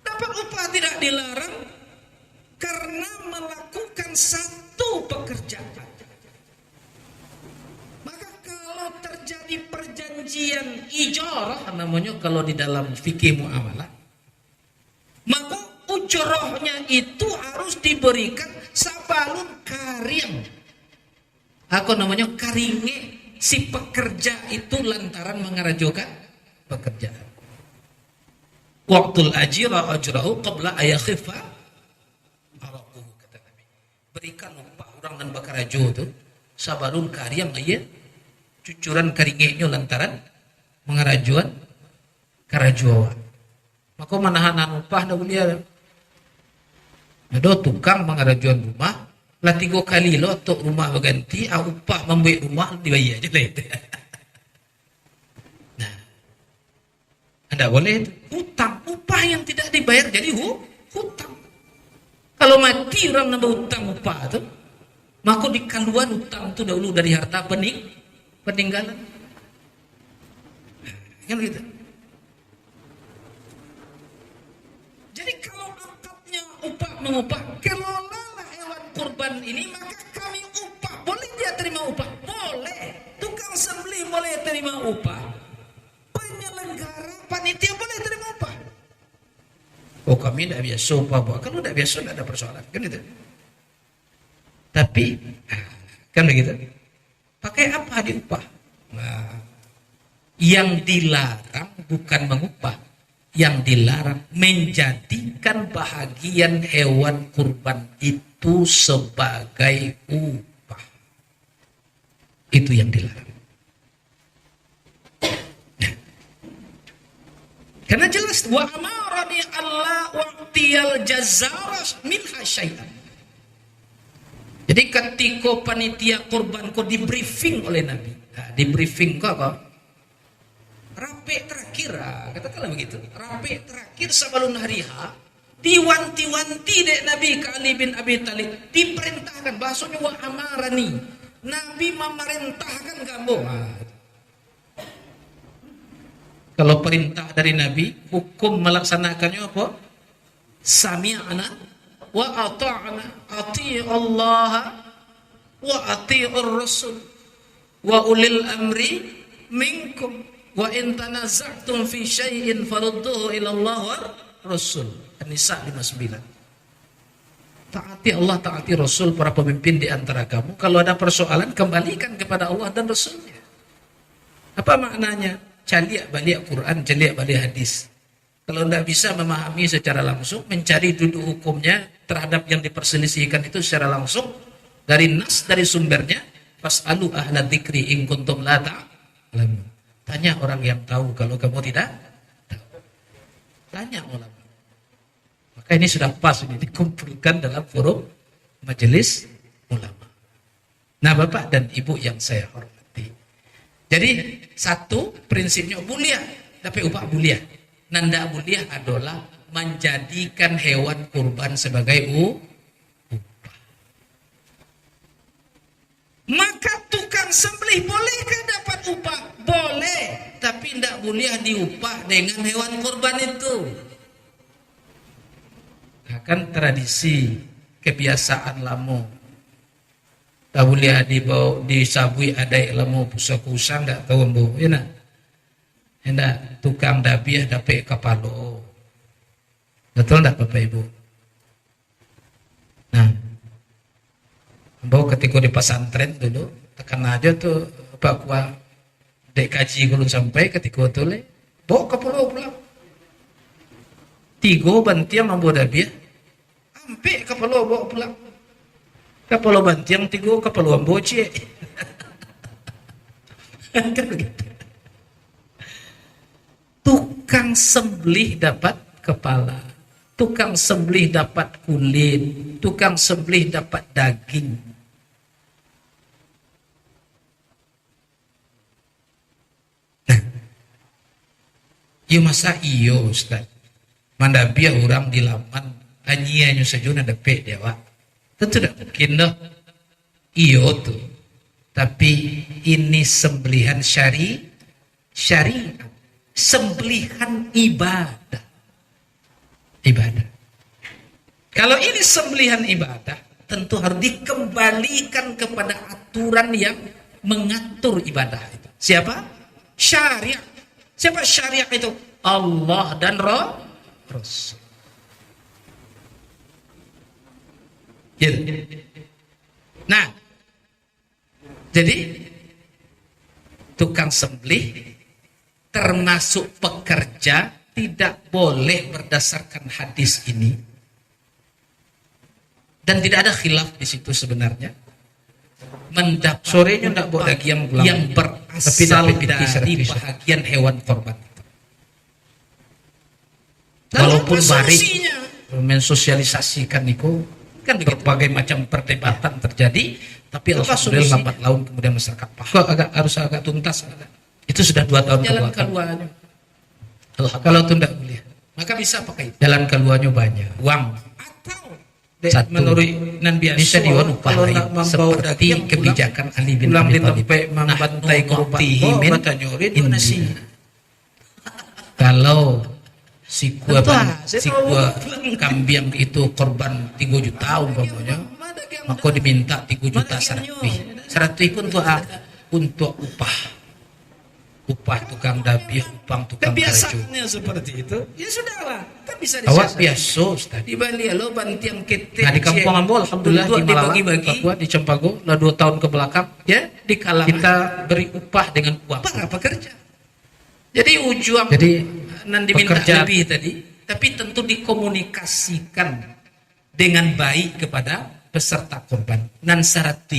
Dapat upah tidak dilarang karena melakukan satu pekerjaan. Maka kalau terjadi perjanjian ijarah namanya kalau di dalam fikih muamalah, maka ujrohnya itu harus diberikan sabalun karim. Aku namanya karinge si pekerja itu lantaran mengerajokan pekerjaan. Waqtul ajira ajrahu qabla ayakhifa araquhu, kata Nabi. Berikan upah orang dan bakarajo itu sabalun karim aja, cucuran karingenya lantaran mengerajuan karajuan. Maka manahanan upah dah kuliah. Ada tukang mengarajuan rumah, lah 3 kali lo untuk rumah berganti, upah membuat rumah dibayar aja lah itu. Nah, anda boleh hutang, upah yang tidak dibayar jadi hutang. Kalau mati orang nambah hutang upah itu, maka dikaluan hutang itu dahulu dari harta peninggalan. Kan gitu. Jadi kalau akadnya upah mengupah, kelolalah hewan kurban ini, maka kami upah. Boleh dia terima upah? Boleh. Tukang sembelih boleh terima upah. Penyelenggara panitia boleh terima upah. Oh, kami tidak biasa upah, Pak. Kalau tidak biasa tidak ada persoalan, kan itu. Tapi kan begitu. Pakai apa diupah? Nah, yang dilarang bukan mengupah. Yang dilarang menjadikan bahagian hewan kurban itu sebagai upah. Itu yang dilarang. Karena jelas wa amarani Allah waqtiyal jazaras minha syai'an. Jadi ketika panitia kurban kau di briefing oleh Nabi. Nah, di briefing kok rapi terakhir, katakanlah begitu. Rapi terakhir sebelum hari H, diwanti-wanti dek Nabi ke Ali bin Abi Thalib, diperintahkan, bahasanya wa amarani. Nabi memerintahkan kamu. Kalau perintah dari Nabi, hukum melaksanakannya apa? Sami'na wa ata'na, ati' Allah wa ati'ur Rasul wa ulil amri minkum wa in tanaza'tum fi syai'in farudduhu ila Allah wa Rasul. An-Nisa 59. Taati Allah, taati Rasul, para pemimpin di antara kamu. Kalau ada persoalan, kembalikan kepada Allah dan Rasulnya. Apa maknanya? Caliak balik Quran, caliak balik hadis. Kalau tidak bisa memahami secara langsung, mencari duduk hukumnya terhadap yang diperselisihkan itu secara langsung dari nas, dari sumbernya. Fas'alu ahla dzikri in kuntum la ta'lamun. Tanya orang yang tahu kalau kamu tidak tahu. Tanya ulama. Maka ini sudah pas, ini dikumpulkan dalam forum majelis ulama. Nah, Bapak dan Ibu yang saya hormati. Jadi satu prinsipnya mulia, tapi upah mulia. Nanda mulia adalah menjadikan hewan kurban sebagai upah. Maka tukang sembelih bolehkah dapat upah? Boleh, tapi tidak mulia diupah dengan hewan kurban itu. Nah, kan tradisi kebiasaan lama. Tak boleh disabui ada ilmu pusa-pusa ndak tahu mbu, ya nak. Hendak tukang dabiah dapat kapalo. Betul ndak Bapak Ibu? Nah, mbu ketika di pesantren dulu tekan aja tuh Pak Kuah dek kaji gulung sampai ketika itu le, bawa kapalo pulang. 3 bantiang mambu dabiah, ampe kapalo bawa pulang. Kapalo bantiang 3, kapalo amboce. Kan begitu. Tukang sembelih dapat kepala, tukang sembelih dapat kulit, tukang sembelih dapat daging. Nah, iya masa iyo Ustaz. Mandabia orang di laman anyiannya sejuna dapet dewa. Tentu tidak mungkin dah. Iyo tuh. Tapi ini sembelihan syariat. Sembelihan ibadah. Ibadah. Kalau ini sembelihan ibadah, tentu harus dikembalikan kepada aturan yang mengatur ibadah itu. Siapa? Syariat. Siapa syariat itu? Allah dan Rasul. Gitu. Nah, jadi tukang sembelih termasuk pekerja tidak boleh berdasarkan hadis ini, dan tidak ada khilaf di situ sebenarnya. Mendapat sorenya tidak boleh lagi yang berasal dari bahagian hewan korban. Walaupun barik mensosialisasikan itu, kan berbagai macam perdebatan terjadi, tapi alhamdulillah lambat laun kemudian masyarakat paham. Harus agak tuntas. Itu sudah 2 tahun jalan keluarnya. Kalau itu tidak boleh, maka bisa pakai jalan keluarnya banyak uang. Atau satu menurut nan biasa bisa diwanupahi seperti kebijakan Ali bin Abi Thalib membantai korban ini Kalau si gua kambing itu korban 3 juta umpamanya, maka diminta 3 juta seratus pun untuk upah tukang dabi, upah tukang karjo. Kebiasaannya seperti itu, ya sudahlah, kan bisa awak biasa Ustaz. Di Bali lo bantiang kete. Nah di kampung Ambo alhamdulillah di Malawak, Papua, di Cempaka, lah 2 tahun ke belakang ya di kalangan kita beri upah dengan uang para pekerja. Jadi ujung nan diminta lebih tadi, tapi tentu dikomunikasikan dengan baik kepada peserta korban. Nan syarat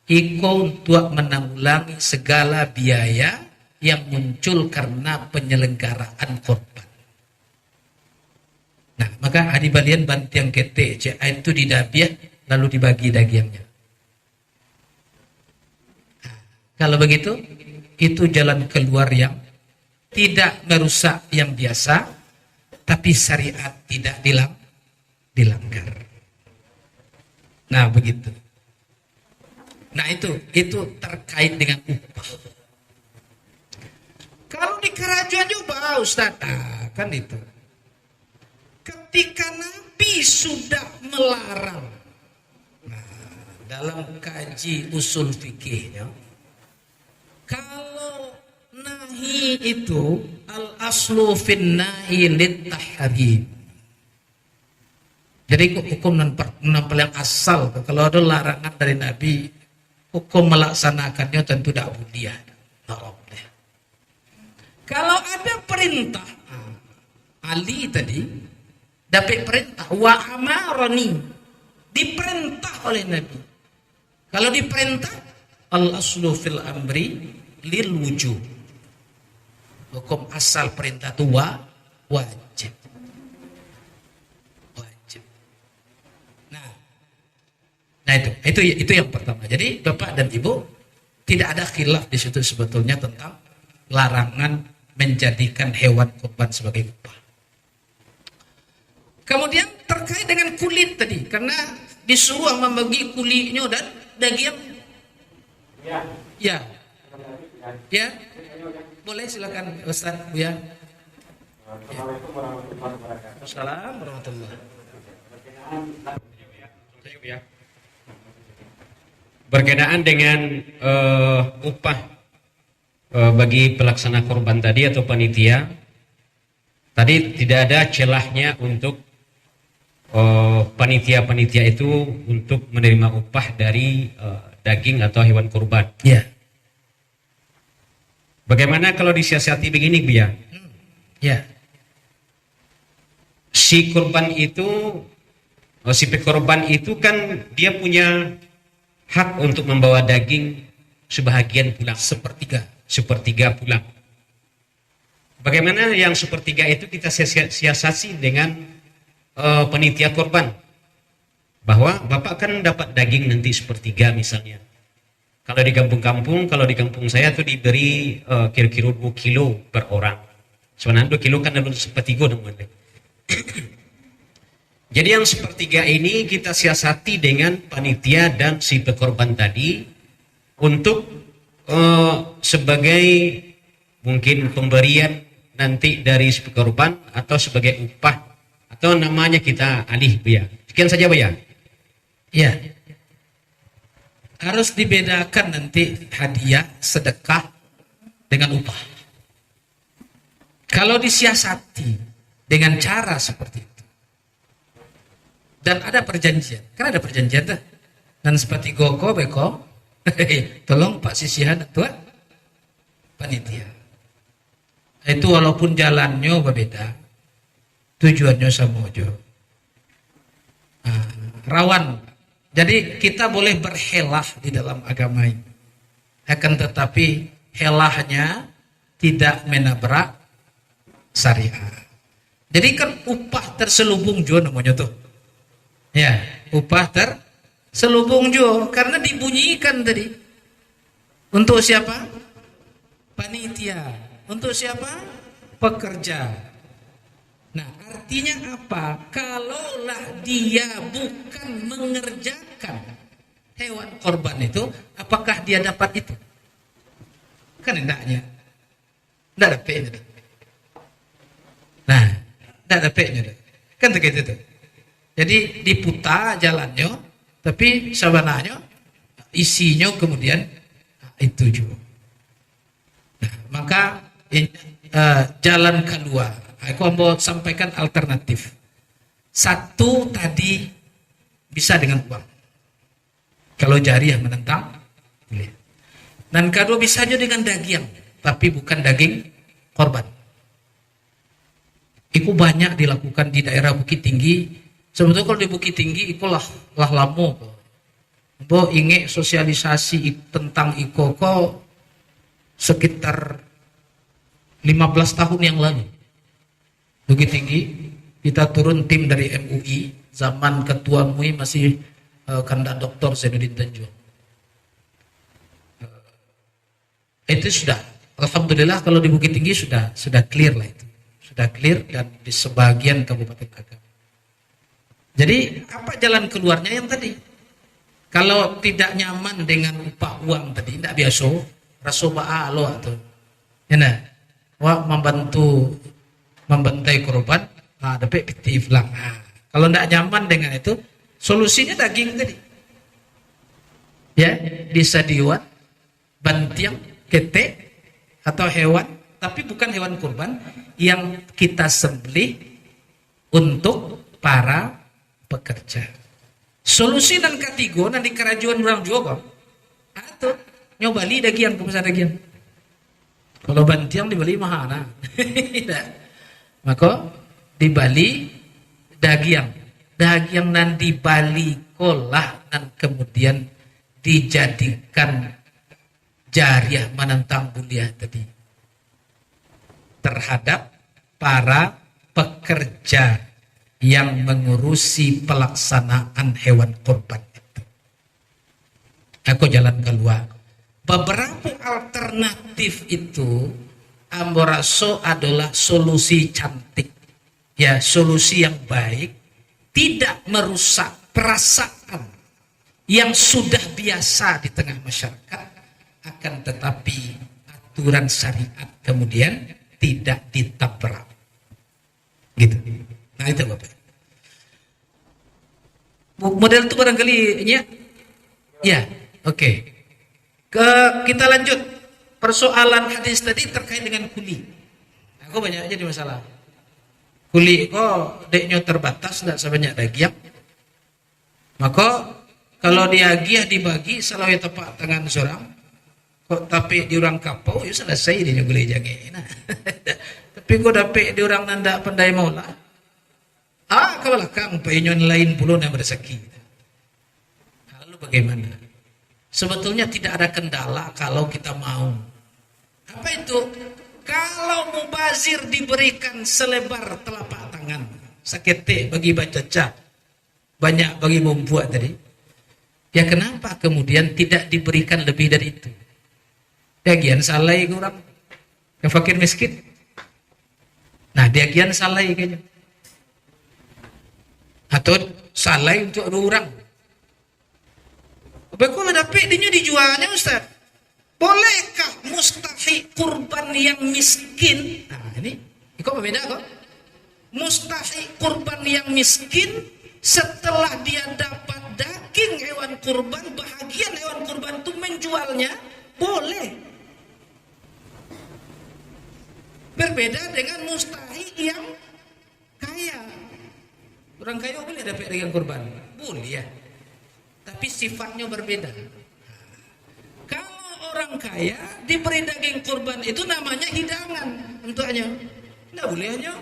iko untuk menanggulangi segala biaya yang muncul karena penyelenggaraan korban. Nah, maka adi balian bantiang kete itu didabiah lalu dibagi dagingnya. Nah, kalau begitu, itu jalan keluar yang tidak merusak yang biasa, tapi syariat tidak dilanggar. Nah, begitu. Nah, itu terkait dengan upah. Kalau di kerajaan juga Ustaz, kan itu. Ketika Nabi sudah melarang, nah, dalam kaji usul fikihnya, kalau nahi itu al-aslu fin nahi lit-tahrim. Jadi hukum non paling asal, kalau ada larangan dari Nabi, hukum melaksanakannya tentu tidak boleh. Kalau ada perintah, Ali tadi dapat perintah wa amaroni, diperintah oleh Nabi. Kalau diperintah, al-aslu fil amri lil wujub. Hukum asal perintah itu wajib. Nah itu yang pertama. Jadi Bapak dan Ibu, tidak ada khilaf di situ sebetulnya tentang larangan menjadikan hewan kurban sebagai upah. Kemudian terkait dengan kulit tadi, karena disuruh membagi kulitnya dan daging. Ya. Boleh silakan Ustaz Buya. Assalamualaikum warahmatullahi wabarakatuh. Assalamualaikum warahmatullahi wabarakatuh. Berkenaan dengan upah bagi pelaksana korban tadi atau panitia, tadi tidak ada celahnya untuk panitia-panitia itu untuk menerima upah dari daging atau hewan kurban. Ya. Bagaimana kalau disiasati begini, Bu ya? Ya. Si korban itu, si pekorban itu kan dia punya hak untuk membawa daging sebahagian pulang, sepertiga pulang. Bagaimana yang sepertiga itu kita siasati dengan panitia korban, bahwa Bapak kan dapat daging nanti sepertiga misalnya. Kalau di kampung-kampung, kalau di kampung saya tuh diberi kira-kira 2 kilo per orang. Sebenarnya 2 kilo kan ada sepertiga namanya. Jadi yang sepertiga ini kita siasati dengan panitia dan si pekorban tadi untuk sebagai mungkin pemberian nanti dari si pekorban atau sebagai upah atau namanya kita alih, Bu ya. Sekian saja, Bu ya. Ya. Harus dibedakan nanti hadiah, sedekah dengan upah. Kalau disiasati dengan cara seperti itu, dan ada perjanjian, kan ada perjanjian tuh. Dan seperti goko beko, tolong Pak Sisihan tua panitia. Itu walaupun jalannya berbeda, tujuannya sama aja. Nah, rawan. Jadi kita boleh berhelah di dalam agama ini. Akan tetapi helahnya tidak menabrak syariat. Jadi kan upah terselubung juga namanya tuh. Ya, upah terselubung juga karena dibunyikan tadi. Untuk siapa? Panitia. Untuk siapa? Pekerja. Nah, artinya apa? Kalaulah dia bukan mengerjakan hewan korban itu, apakah dia dapat itu? Kan hendaknya. Tidak dapat. Nah, tidak ada peknya. Kan begitu tuh. Jadi diputar jalannya, tapi sebenarnya isinya kemudian itu juga. Nah, maka jalan keluar, aku mau sampaikan alternatif. Satu tadi bisa dengan uang. Kalau jariah menentang, boleh. Dan kedua bisa aja dengan daging, tapi bukan daging korban. Itu banyak dilakukan di daerah Bukit Tinggi. Sebetulnya kalau di Bukit Tinggi, itulah lamo. Bo ingin sosialisasi tentang ikoko sekitar 15 tahun yang lalu. Bukit Tinggi, kita turun tim dari MUI, zaman ketua MUI masih Kandak Dr. Zainuddin Tanjung. Itu sudah, alhamdulillah kalau di Bukit Tinggi sudah clear lah itu. Sudah clear dan di sebagian Kabupaten Agam. Jadi apa jalan keluarnya yang tadi? Kalau tidak nyaman dengan upah uang tadi, tidak biasa, raso ba'alo atau ya nah, wah membantu membantai korban, dapat pitif lang. Kalau tidak nyaman dengan itu, solusinya daging tadi. Ya, bisa dibuat bantiang, ketek atau hewan, tapi bukan hewan kurban yang kita sembelih untuk para pekerja. Solusi dan ketiga nanti kerajuan orang juga atau nyobali dagian pemesan dagian. Kalau bantiang dibeli mahal nah. Maka dibali dagian dan dibali kolah dan kemudian dijadikan jariah menentang buliah tadi terhadap para pekerja yang mengurusi pelaksanaan hewan kurban itu. Aku jalan keluar. Beberapa alternatif itu amboraso adalah solusi cantik. Ya, solusi yang baik, tidak merusak perasaan yang sudah biasa di tengah masyarakat, akan tetapi aturan syariat kemudian tidak ditabrak. Gitu. Nah itu Bapak. Model itu barangkali ya, oke. Kita lanjut persoalan hadis tadi terkait dengan kuli. Aku banyak aja di masalah. Kuli kok deknya terbatas tidak sebanyak daging. Maka kalau diagiah dibagi selalu tepat tangan seorang. Kok tapi di orang kapau ya selesai dia boleh jaga. Tapi kok dapat di orang nanda pandai maulah. Ke belakang penyon lain puluh yang bersaki. Lalu bagaimana? Sebetulnya tidak ada kendala kalau kita mau. Apa itu? Kalau mubazir diberikan selebar telapak tangan, sakete bagi baca banyak bagi membuat tadi. Ya kenapa kemudian tidak diberikan lebih dari itu? Bagian salai kurang, ke fakir miskin. Nah, bagian salai kayaknya. Atau salai untuk orang. Bagaimana dapat dia dijualnya Ustaz? Bolehkah mustahiq kurban yang miskin? Nah, ini kok berbeda kok? Mustahiq kurban yang miskin setelah dia dapat daging hewan kurban, bahagian hewan kurban itu menjualnya boleh. Berbeda dengan mustahiq yang kaya. Orang kaya boleh dapat daging kurban? Boleh ya. Tapi sifatnya berbeda. Kalau orang kaya diberi daging kurban itu namanya hidangan untuknya. Tidak boleh hanya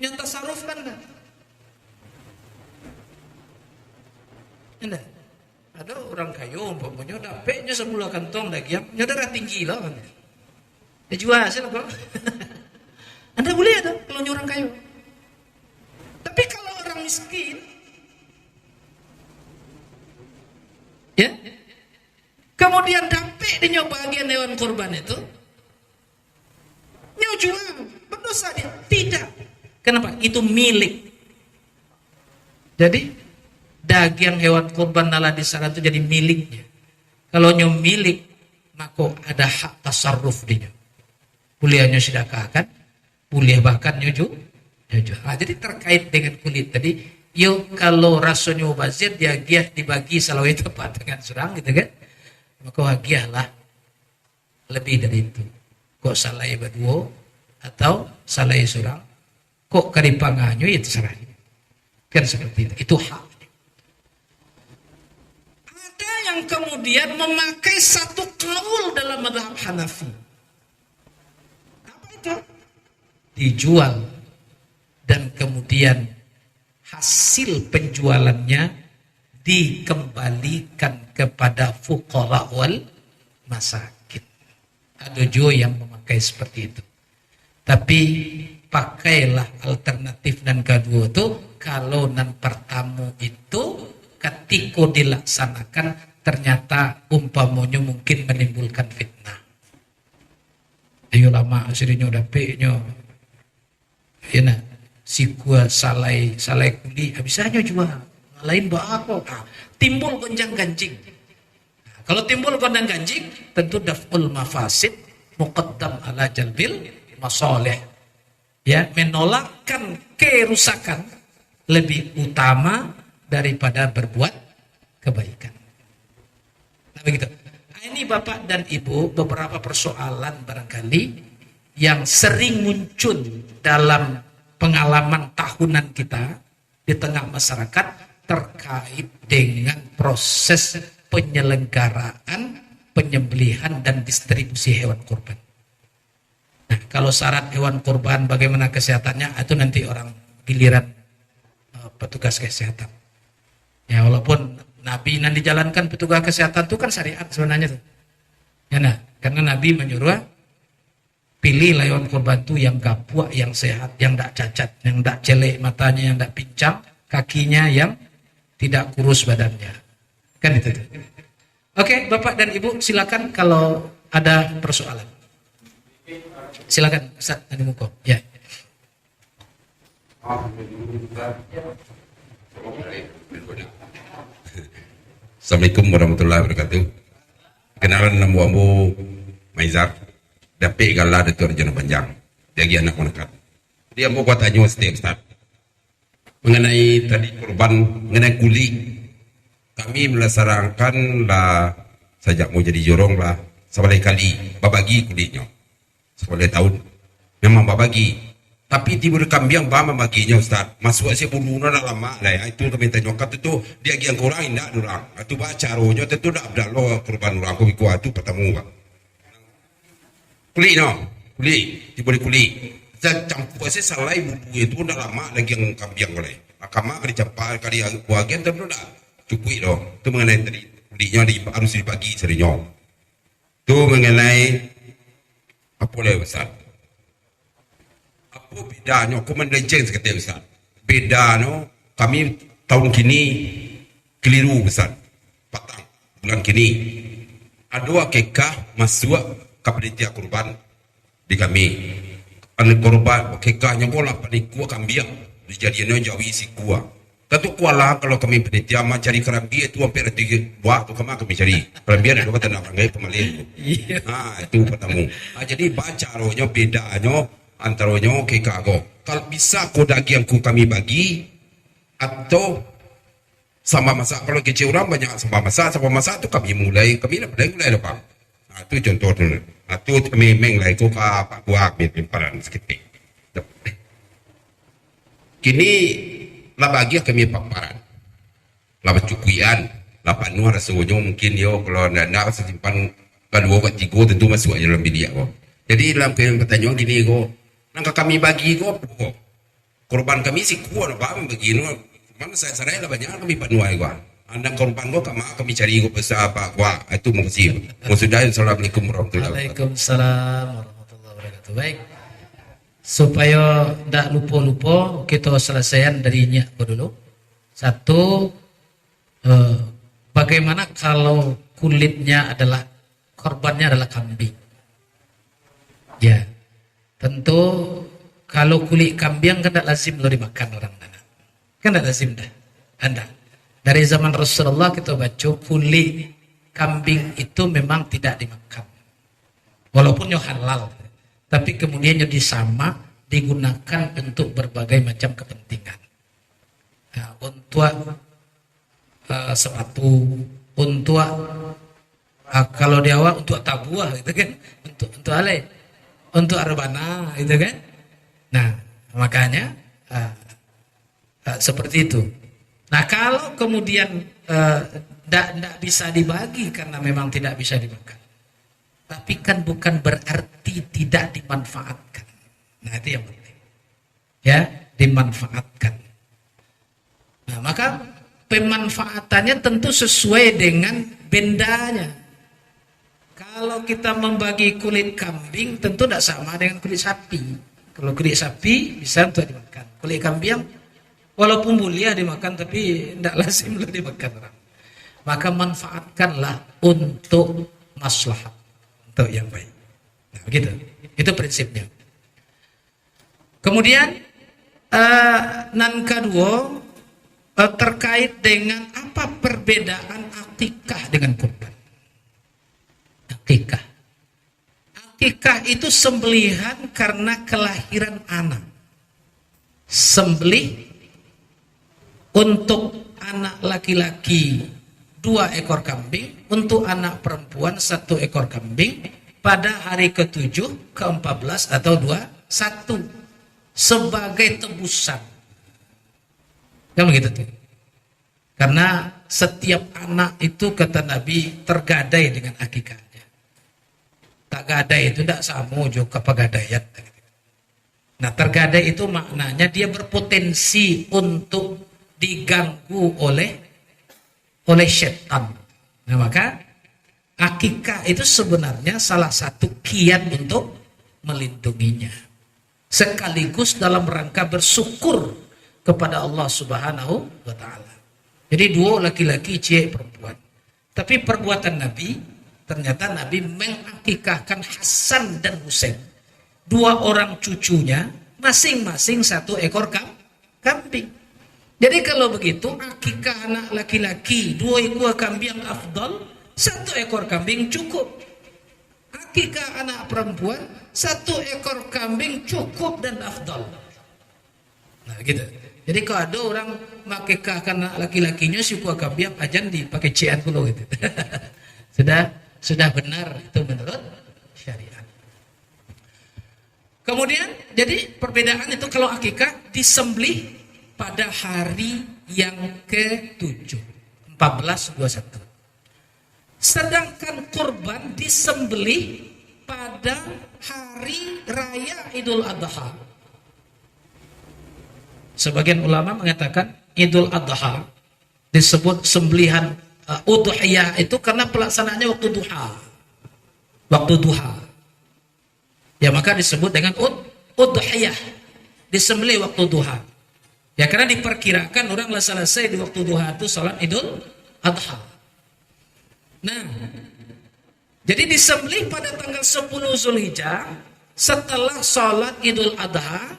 nyata sarufkan dah. Tidak. Ada orang kaya umpamanya dapatnya 10 kantong daging, darah tinggi lah kan. Dia jual sih kok. Anda boleh ada kalau orang kaya. Tapi kalau orang miskin, ya, kemudian dapat dia bagian hewan kurban itu, dia jual, berdosa dia? Tidak. Kenapa? Itu milik. Jadi daging hewan kurban nala di sana itu jadi miliknya. Kalau nyo milik, maka ada hak tasarruf dia. Bolehnya sedekahkan, boleh bahkan nyo Jadi terkait dengan kulit tadi, yo kalau rasanya mubazir dia giah dibagi salawai tepat dengan surang gitu kan, maka wagiahlah lebih dari itu. Kok salai berdua atau salai surang, kok karipanganyo itu serah. Kan seperti itu. Itu hak. Ada yang kemudian memakai satu kaul dalam mazhab Hanafi. Apa itu? Dijual dan kemudian hasil penjualannya dikembalikan kepada fuqara wal masakin. Ada juga yang memakai seperti itu. Tapi pakailah alternatif dan kedua itu kalau nan pertama itu ketika dilaksanakan ternyata umpamanya mungkin menimbulkan fitnah. Ayo lama aslinya udah pe-nya. Ya nah, si gua salai kuli habisnya juga lain apa? Timbul gonjang-ganjing. Nah, kalau timbul gonjang-ganjing tentu daf'ul mafasid muqaddam ala jalbil masalih. Ya, menolakkan kerusakan lebih utama daripada berbuat kebaikan. Nah begitu. Nah, ini Bapak dan Ibu beberapa persoalan barangkali yang sering muncul dalam pengalaman tahunan kita di tengah masyarakat terkait dengan proses penyelenggaraan, penyembelihan dan distribusi hewan kurban. Nah, kalau syarat hewan kurban bagaimana kesehatannya itu nanti orang giliran petugas kesehatan. Ya walaupun Nabi yang dijalankan petugas kesehatan itu kan syariat sebenarnya tuh. Ya nah, karena Nabi menyuruh pilih hewan kurban itu yang gapuak, yang sehat, yang tidak cacat, yang tidak jelek matanya, yang tidak pincang, kakinya yang tidak kurus badannya. Kan itu tuh. Oke, Bapak dan Ibu silakan kalau ada persoalan. Silakan Ustaz Adi Muko. Ya. Assalamualaikum warahmatullahi wabarakatuh. Kenalan nama Ambo Maizar. Dapat galah Datuk Arjuna Panjang. Dia anak menekat. Dia mau buat tanya setiap Ustaz. Mengenai tadi kurban, mengenai kuli. Kami melaksanakan lah sejak mau jadi jorong lah sebalai kali babagi kulinya. Sebalai tahun memang babagi. Tapi tiba kambing bama baginya Ustaz. Masuk aja bulunan lama lah ya. Itu kami tanya kat itu dia yang kurang indah durang. Itu baca rohnya tentu dak ada lo kurban durang ko biku itu pertemu Pak. Kuli no. Kuli tiba kuli. Saya campur saya salai bulu itu udah lama lagi yang kambing oleh. Akama kali campur kali yang bagian tentu dak cukup loh. Itu mengenai tadi kulinya harus dibagi serinya. Itu mengenai apa le Ustaz? Apa bedanya? Aku mendenceng sekali Ustaz. Bedanya kami tahun kini keliru Ustaz. Patang bulan kini ada kekah masuk ke panitia kurban di kami. Anu kurban kekahnya bola paniku kambing dijadiannya jauhi si kuah. Tentu kuala kalau kami panitia mencari kerambia itu hampir 3 waktu kami cari kerambia dan kata nak panggil pemalin. Nah itu pertama. Jadi baca rohnya bedanya antaranya kekago. Kalau bisa kodagi yang kami bagi atau sama masak. Kalau kecil orang banyak sama masak tu kami mulai lepas. Nah, itu contoh tu. Itu memang lah itu Pak Buak pimparan sekitik. Kini lah bagi kami paparan. Lah cukuian, lah panuh rasanya mungkin yo kalau nak simpan kedua ketiga tentu masuk aja dalam bilik ko. Jadi dalam pertanyaan gini ko, nangka kami bagi ko, korban kami si kuat apa begini. Mana saya lah banyak kami panuh ko. Anak korban ko kami cari ko besar apa ko. Itu makasih. Maksudnya assalamualaikum warahmatullahi wabarakatuh. Waalaikumsalam warahmatullahi wabarakatuh. Baik. Supaya tidak lupa-lupa kita selesaikan dari nyak dulu. Satu, bagaimana kalau kulitnya adalah korbannya adalah kambing? Ya, tentu kalau kulit kambing kan tidak lazim lo dimakan orang mana. Kan tidak lazim dah. Anda dari zaman Rasulullah kita baca kulit kambing itu memang tidak dimakan, walaupun yo halal. Tapi kemudian jadi sama digunakan untuk berbagai macam kepentingan. Nah, untuk sepatu, untuk kalau di awal untuk tabuah gitu kan, untuk ale, untuk arbana gitu kan. Nah, makanya seperti itu. Nah, kalau kemudian tidak bisa dibagi karena memang tidak bisa dimakan, tapi kan bukan berarti tidak dimanfaatkan. Nah, itu yang penting. Ya, dimanfaatkan. Nah, maka pemanfaatannya tentu sesuai dengan bendanya. Kalau kita membagi kulit kambing tentu tidak sama dengan kulit sapi. Kalau kulit sapi bisa untuk dimakan. Kulit kambing walaupun mulia dimakan tapi tidak lazim dimakan orang. Maka manfaatkanlah untuk maslahat, untuk yang baik. Nah, begitu. Itu prinsipnya. Kemudian nan kedua terkait dengan apa perbedaan akikah dengan kurban. Akikah. Akikah itu sembelihan karena kelahiran anak. Sembelih untuk anak laki-laki 2 ekor kambing, untuk anak perempuan 1 ekor kambing pada hari ke-7, ke-14 atau 21 sebagai tebusan. Kan begitu tuh. Karena setiap anak itu kata Nabi tergadai dengan akikahnya. Tak gadai itu tidak sama juga pegadaian. Nah, tergadai itu maknanya dia berpotensi untuk diganggu oleh setan. Nah, maka akikah itu sebenarnya salah satu kiat untuk melindunginya. Sekaligus dalam rangka bersyukur kepada Allah Subhanahu wa taala. Jadi 2 laki-laki, cewek perempuan. Tapi perbuatan Nabi, ternyata Nabi mengakikahkan Hasan dan Husain, 2 orang cucunya, masing-masing 1 ekor kambing. Jadi kalau begitu akikah anak laki-laki 2 ekor kambing afdal, 1 ekor kambing cukup. Akikah anak perempuan 1 ekor kambing cukup dan afdal. Nah, gitu. Jadi kalau ada orang makikahkan anak laki-lakinya suku kambing ajan dipakai cian dulu gitu. sudah benar itu menurut syariat. Kemudian jadi perbedaan itu kalau akikah disembelih pada hari yang ke-7, 14/21. Sedangkan kurban disembelih pada hari raya Idul Adha. Sebagian ulama mengatakan Idul Adha disebut sembelihan udhiyah itu karena pelaksanaannya waktu duha. Waktu duha. Ya, maka disebut dengan udhiyah. Disembelih waktu duha. Ya, karena diperkirakan orang selesai di waktu duha itu salat Idul Adha. Nah, jadi disembelih pada tanggal 10 Zulhijjah setelah salat Idul Adha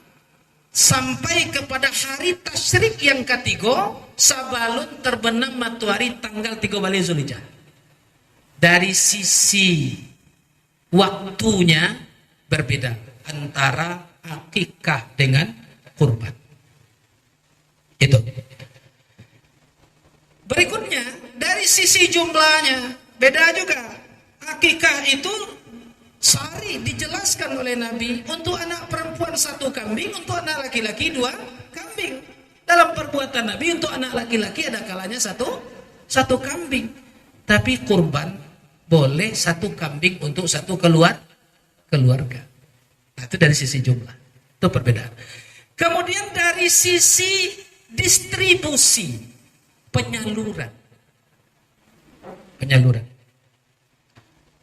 sampai kepada hari tasyrik yang ketiga sabalun terbenam matahari tanggal 13 Zulhijjah. Dari sisi waktunya berbeda antara akikah dengan kurban. Itu. Berikutnya dari sisi jumlahnya beda juga. Akikah itu sehari dijelaskan oleh Nabi untuk anak perempuan 1 kambing, untuk anak laki-laki 2 kambing. Dalam perbuatan Nabi untuk anak laki-laki ada kalanya satu kambing. Tapi kurban boleh 1 kambing untuk 1 keluarga. Nah, itu dari sisi jumlah. Itu perbedaan. Kemudian dari sisi distribusi, penyaluran.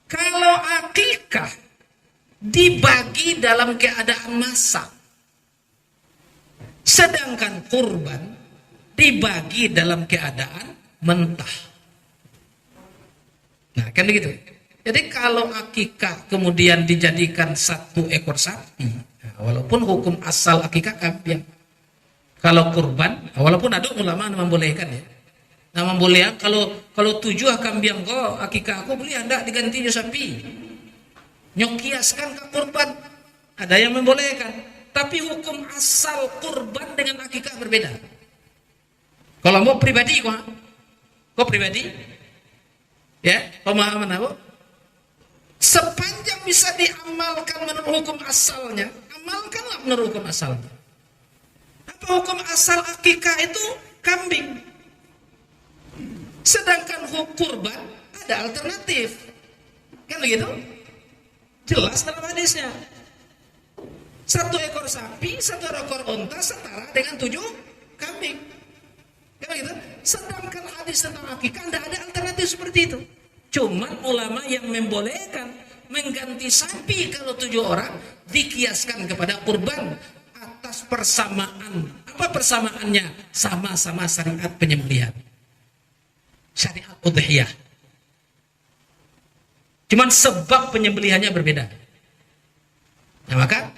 Kalau akikah dibagi dalam keadaan masak, sedangkan kurban dibagi dalam keadaan mentah. Nah, kan begitu. Jadi kalau akikah kemudian dijadikan 1 ekor sapi, nah, walaupun hukum asal akikah kambing. Kalau kurban, walaupun ada ulama yang membolehkan ya. Nah, membolehkan kalau 7 kambing kau akikah aku beli hendak digantinya sapi. Nyokiaskan ke kurban. Ada yang membolehkan. Tapi hukum asal kurban dengan akikah berbeda. Kalau mau pribadi kok pribadi? Ya, pemahaman apa? Sepanjang bisa diamalkan menurut hukum asalnya, amalkanlah menurut hukum asalnya. Apa hukum asal akikah itu? Kambing. Sedangkan hukum kurban ada alternatif. Kan begitu? Jelas dalam hadisnya. 1 ekor sapi, 1 ekor unta setara dengan 7 kambing. Kan begitu? Sedangkan hadis tentang akikah tidak ada alternatif seperti itu. Cuman ulama yang membolehkan mengganti sapi kalau 7 orang dikiaskan kepada kurban atas persamaan. Apa persamaannya? Sama-sama syariat penyembelihan. Syariat udhiyah. Cuman sebab penyembelihannya berbeda. Nah, maka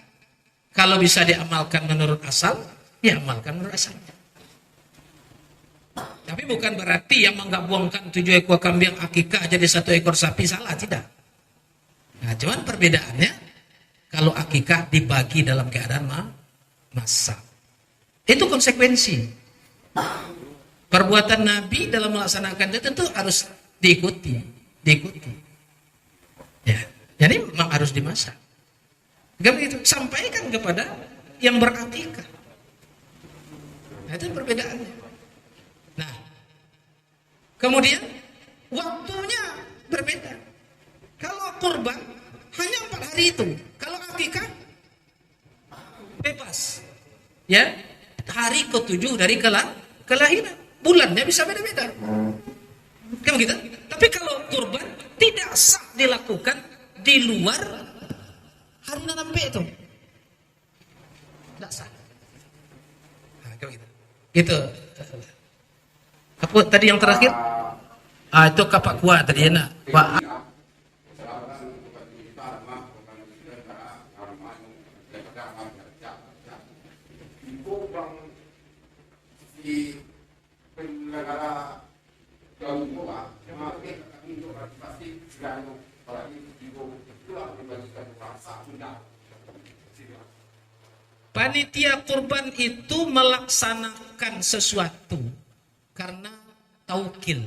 kalau bisa diamalkan menurut asal, ya amalkan menurut asalnya. Tapi bukan berarti yang menggabungkan 7 ekor kambing akikah jadi 1 ekor sapi salah, tidak. Nah, cuman perbedaannya kalau akikah dibagi dalam keadaan masak. Itu konsekuensi. Perbuatan Nabi dalam melaksanakan itu tentu harus diikuti. Ya, jadi memang harus dimasak. Gak begitu, sampaikan kepada yang berakikah. Nah, itu perbedaannya. Nah, kemudian waktunya berbeda. Kalau kurban hanya 4 hari itu. Kalau akikah bebas. Ya, hari ke-7 dari kelahiran. Bulannya bisa beda-beda. Kan begitu? Tapi kalau kurban tidak sah dilakukan di luar hari nanampe itu. Tidak sah. Nah, kayak gitu. Gitu. Apa tadi yang terakhir? Itu kapak kuah tadi ya nak. Panitia kurban itu melaksanakan sesuatu karena taukil.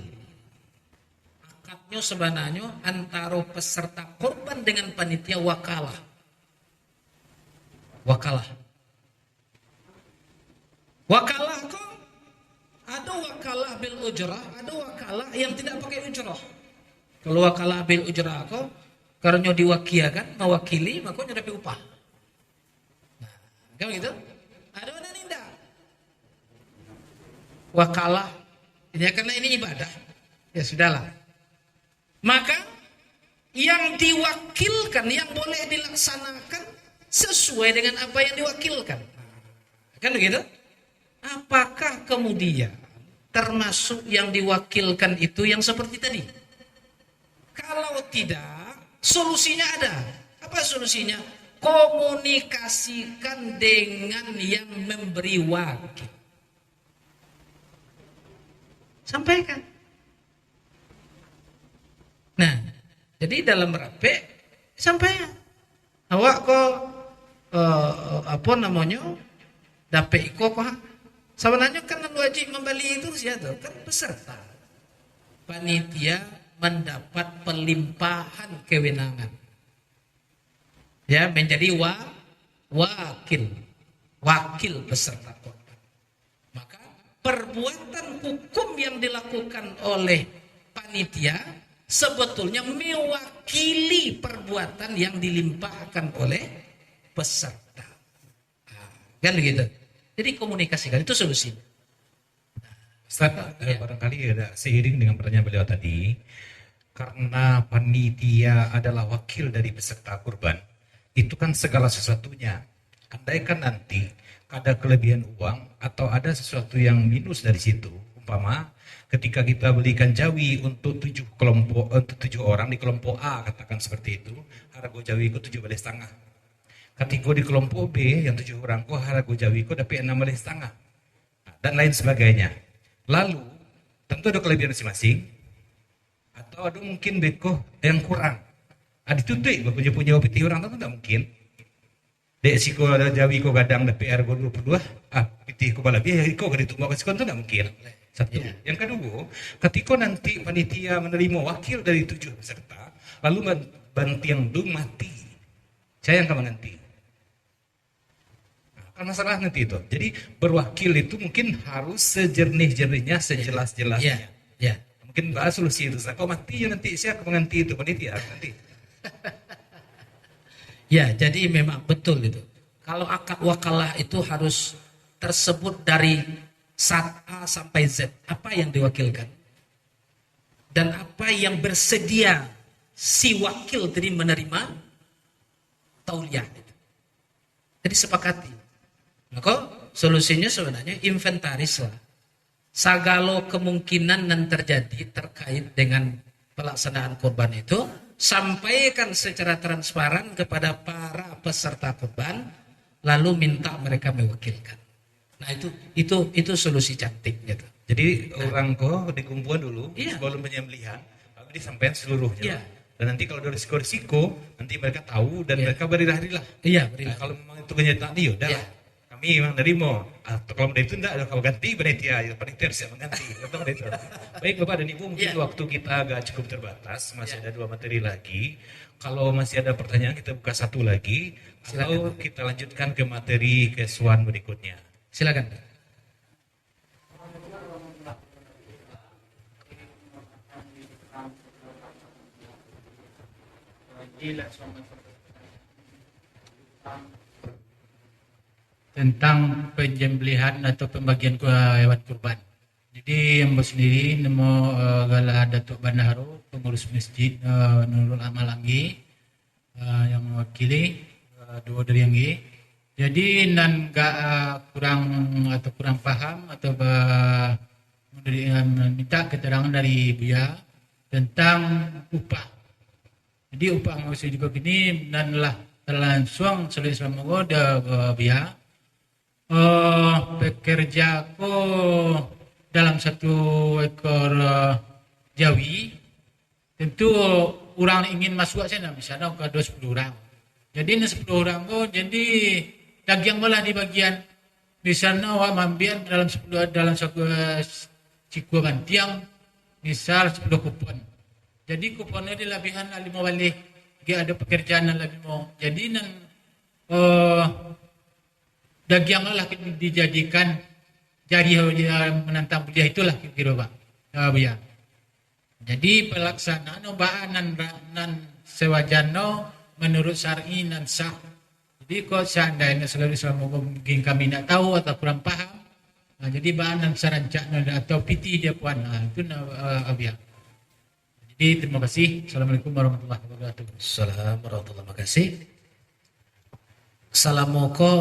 Akadnya sebenarnya antara peserta kurban dengan panitia wakalah. Wakalah kok ada wakalah bil ujrah, ada wakalah yang tidak pakai ujrah. Kalau wakalah bil ujrah kok karena diwakiakan, mewakili, makanya dapat upah. Kan gitu? Ada mana tidak? Wakalah, ya karena ini ibadah, ya sudahlah. Maka yang diwakilkan, yang boleh dilaksanakan sesuai dengan apa yang diwakilkan. Kan begitu? Apakah kemudian termasuk yang diwakilkan itu yang seperti tadi? Kalau tidak, solusinya ada. Apa solusinya? Komunikasikan dengan yang memberi wakil. Sampaikan. Nah, jadi dalam rape sampaikan. Awak kok dapet kok sebenarnya kan wajib membeli itu siapa? Kan peserta. Panitia mendapat pelimpahan kewenangan. Ya, menjadi wakil peserta korban. Maka perbuatan hukum yang dilakukan oleh panitia sebetulnya mewakili perbuatan yang dilimpahkan oleh peserta. Kan begitu. Jadi komunikasikan, itu solusinya. Ustaz, barangkali ada seiring dengan pertanyaan beliau tadi, karena panitia adalah wakil dari peserta kurban, itu kan segala sesuatunya. Andaikan nanti ada kelebihan uang atau ada sesuatu yang minus dari situ, umpama ketika kita belikan jawi untuk 7 orang di kelompok A, katakan seperti itu, harga jawi itu 7,5. Ketika di kelompok B yang 7 orang kok harga jawi itu dapat 6,5 dan lain sebagainya. Lalu tentu ada kelebihan masing-masing atau ada mungkin beko yang kurang. Ditutup punya opiti orang tentu tidak mungkin. dek siko jawi ko gadang DPR ko 22 pitih ko bala biaya ko ka ditumbak ka sikon itu nggak mungkin. Satu. Yang kedua, ketika nanti panitia menerima wakil dari 7 peserta, lalu bantiang dung mati, saya yang akan nanti. Nah, kan masalah nanti itu. Jadi berwakil itu mungkin harus sejernih-jernihnya, sejelas-jelasnya. Ya. Mungkin bahas solusi itu. Kau mati ya nanti saya akan mengganti itu panitia nanti. Ya, jadi memang betul itu. Kalau akad wakalah itu harus tersebut dari saat A sampai Z, apa yang diwakilkan dan apa yang bersedia si wakil tadi menerima tauliah itu. Jadi sepakati. Maka solusinya sebenarnya inventaris lah segala kemungkinan yang terjadi terkait dengan pelaksanaan kurban itu, sampaikan secara transparan kepada para peserta kurban, lalu minta mereka mewakilkan. Nah itu solusi cantik gitu. Jadi orang kok dikumpulkan dulu sebelum penyembelihan, lalu disampaikan seluruhnya. Dan nanti kalau ada risiko, nanti mereka tahu dan mereka berilah-rilah. Iya, Nah, kalau memang itu kenyataan, ya udah. Kami memang nerimo. Atau kalau itu enggak, kalau ganti panitia siap mengganti. Baik Bapak dan Ibu, mungkin waktu kita agak cukup terbatas, masih ada 2 materi lagi. Kalau masih ada pertanyaan kita buka 1 lagi, atau kita lanjutkan ke materi kesuan berikutnya. Silakan. Tentang penyembelihan atau pembagian hewan kurban. Jadi yang sendiri nemo gala Datuk Bandaro, pengurus masjid Nurul Amal Anggi yang mewakili dua dari Anggi. Jadi nan gak kurang paham atau minta keterangan dari Buya tentang upah. Jadi upah maksud juga gini nan lah terlangsung selama goda Buya. Pekerja ko dalam 1 ekor jawi, tentu orang ingin masuk sana, misalnya ke 10 orang. Jadi 10 orang ko jadi daging malah di bagian di sana awak mambian dalam 1 cikgu bantiang misal 10 kupon. Jadi kuponnya di lebihan 5 balik. Dia ada pekerjaan yang lebih mau. Jadi daging lah dijadikan jari menantang beliau itulah kira Pak. Ya. Jadi pelaksanaan baan nan sewajano menurut syar'i nan sah. Jadi kok seandainya selama mungkin kami tidak tahu atau kurang paham, nah, jadi baan nan sarancak atau piti dia puan, nah, itu abia. Jadi terima kasih. Assalamualaikum warahmatullahi wabarakatuh. Assalamualaikum warahmatullahi wabarakatuh. Salamoko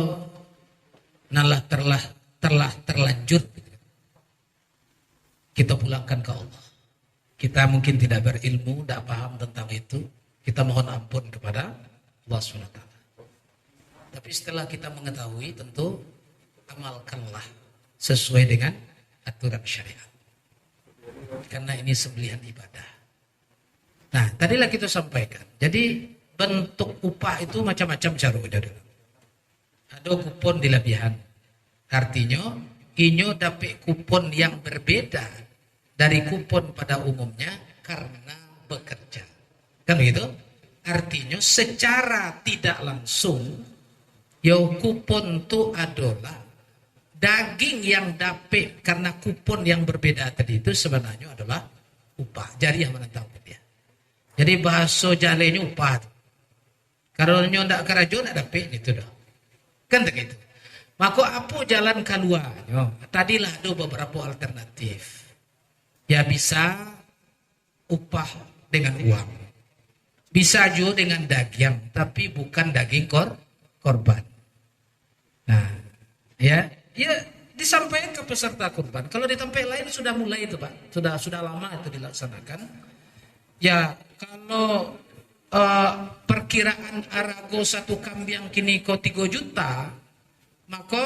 nalah terlanjur kita pulangkan ke Allah. Kita mungkin tidak berilmu, tidak paham tentang itu. Kita mohon ampun kepada Allah SWT. Tapi setelah kita mengetahui, tentu amalkanlah sesuai dengan aturan syariat. Karena ini sembelihan ibadah. Nah, tadilah kita sampaikan. Jadi bentuk upah itu macam-macam cara. Ada kupon di lebihan. Artinya, inyo dapat kupon yang berbeda dari kupon pada umumnya karena bekerja. Kan begitu? Artinya secara tidak langsung, kupon itu adalah daging yang dapat karena kupon yang berbeda tadi itu sebenarnya adalah upah. Jariah menentang dia. Jadi bahasa jalenya upah. Kalau nyo ndak kerja ndak dapat itu dah. Kan begitu. Maka apa jalan keluar? Tadilah ada beberapa alternatif. Ya bisa upah dengan uang. Bisa juga dengan daging, tapi bukan daging korban. Nah, ya disampaikan ke peserta kurban. Kalau di tempat lain sudah mulai itu Pak, sudah lama itu dilaksanakan. Ya kalau perkiraan arago 1 kambing kini kok 3 juta, maka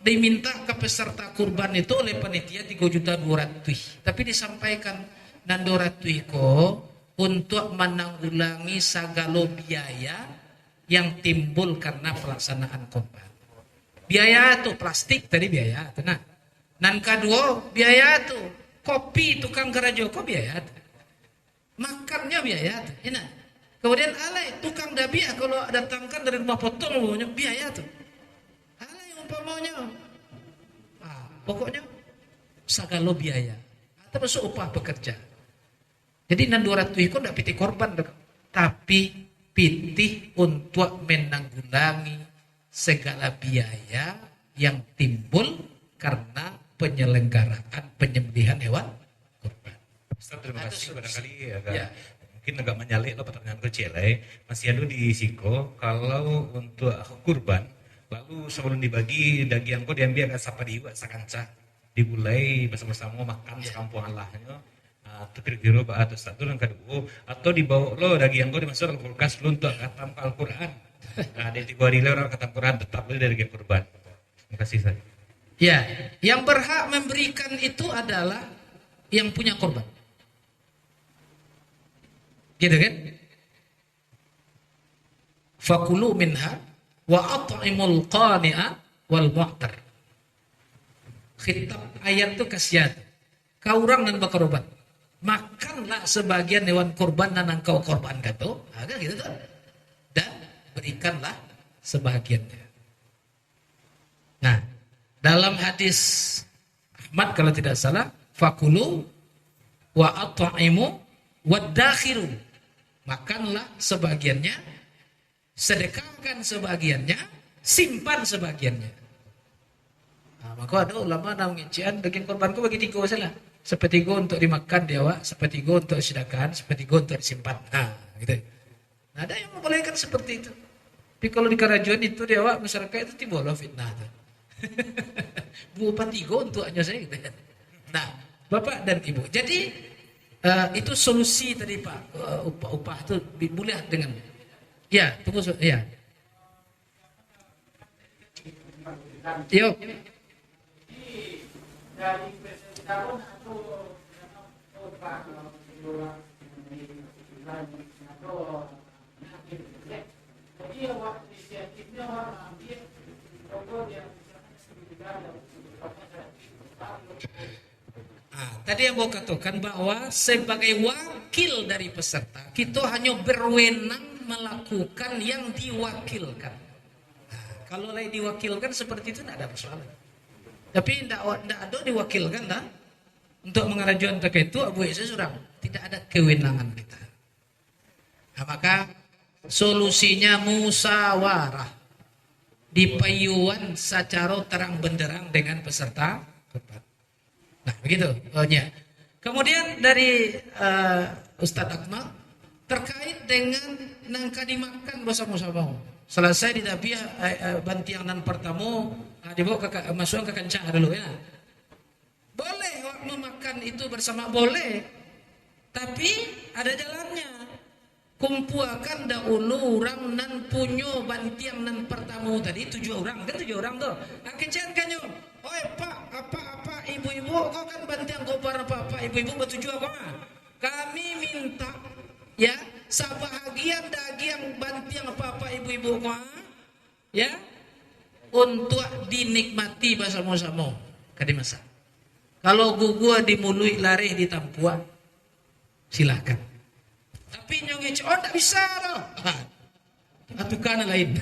diminta ke peserta kurban itu oleh panitia 3.200.000. Tapi disampaikan dan 200 kok untuk menanggulangi segala biaya yang timbul karena pelaksanaan korban. Biaya tuh plastik tadi biaya tuh. Nah, nan kedua biaya tuh kopi tukang garajoko biaya tuh. Makannya biaya tuh. Enak. Kemudian alai tukang dabi kalau datangkan dari rumah potong biaya tuh. Alai umpamanya. Pokoknya sagalo biaya. Termasuk upah bekerja. Jadi nan 200 itu tidak pitih korban, tapi pitih untuk menanggulangi segala biaya yang timbul karena penyelenggaraan penyembelihan hewan kurban. Ustaz, terima kasih. Barangkali agak Ya. mungkin agak menyalik lo pertanyaan kecil masih ada di Siko kalau untuk kurban lalu sebelum dibagi daging kau diambil agak sapa diwa sakanca dimulai bersama-sama makan sekampung Allahnya. Itu kira-kira atau satu yang kedua atau dibawa lo daging kau dimasukkan ke kulkas lo untuk khatam Al-Quran. Nah, ada 3 hari orang khatam Quran tetap lo dari kurban. Terima kasih saya. Ya, yang berhak memberikan itu adalah yang punya korban. Gitu kan? Fakulu minha wa at'imul qani'a wal mu'tar. Khitab ayat itu kasihan. Kau orang dan berkorban. Makanlah sebagian hewan korban dan engkau korbankan tuh. Agak gitu tuh. Dan berikanlah sebagiannya. Nah, dalam hadis Ahmad kalau tidak salah, fakulu wa at'imu wadakhiru. Makanlah sebagiannya, sedekahkan sebagiannya, simpan sebagiannya. Nah, maka ada ulama yang ngincian daging korbanku bagi 3 salah. Sepertiga untuk dimakan dia, sepertiga untuk sedekahan, sepertiga untuk disimpan. Nah, gitu. Nah, ada yang membolehkan seperti itu. Tapi kalau di kerajuan itu dia masyarakat itu timbul fitnah. Bu tiga untuk hanya saya gitu. Nah, Bapak dan Ibu. Jadi itu solusi tadi Pak. Upah itu boleh dengan. Ya, tunggu ya. Yuk. Tadi yang mau katakan bahwa sebagai wakil dari peserta kita hanya berwenang melakukan yang diwakilkan. Kalau lain diwakilkan seperti itu tidak ada persoalan. Tapi tidak ada diwakilkan dah. Untuk mengajukan terkait itu Abu Isa sudah tidak ada kewenangan kita. Nah, maka solusinya musyawarah dipayuan secara terang benderang dengan peserta korban. Nah begitu. Kemudian dari Ustadz Akmal terkait dengan nangka dimakan bersama-sama. Selesai di tapi bantianan pertama dibawa masuk ke kancah dulu ya. Boleh memakan itu bersama boleh, tapi ada jalannya. Kumpuakan dahulu orang nan punyo bantiang nan pertama tadi 7 orang kan 7 orang tuh. Akencian kanyo. Oi Pak, apa ibu-ibu kau kan bantiang kau para apa ibu-ibu bertuju apa? Kami minta ya sebahagian daging bantiang apa ibu-ibu kau ya untuk dinikmati bersama-sama. Kadi masa. Kalau gua dimului lari di tampuan, silakan. Tapi nyong tak bisa loh. Atukan lain.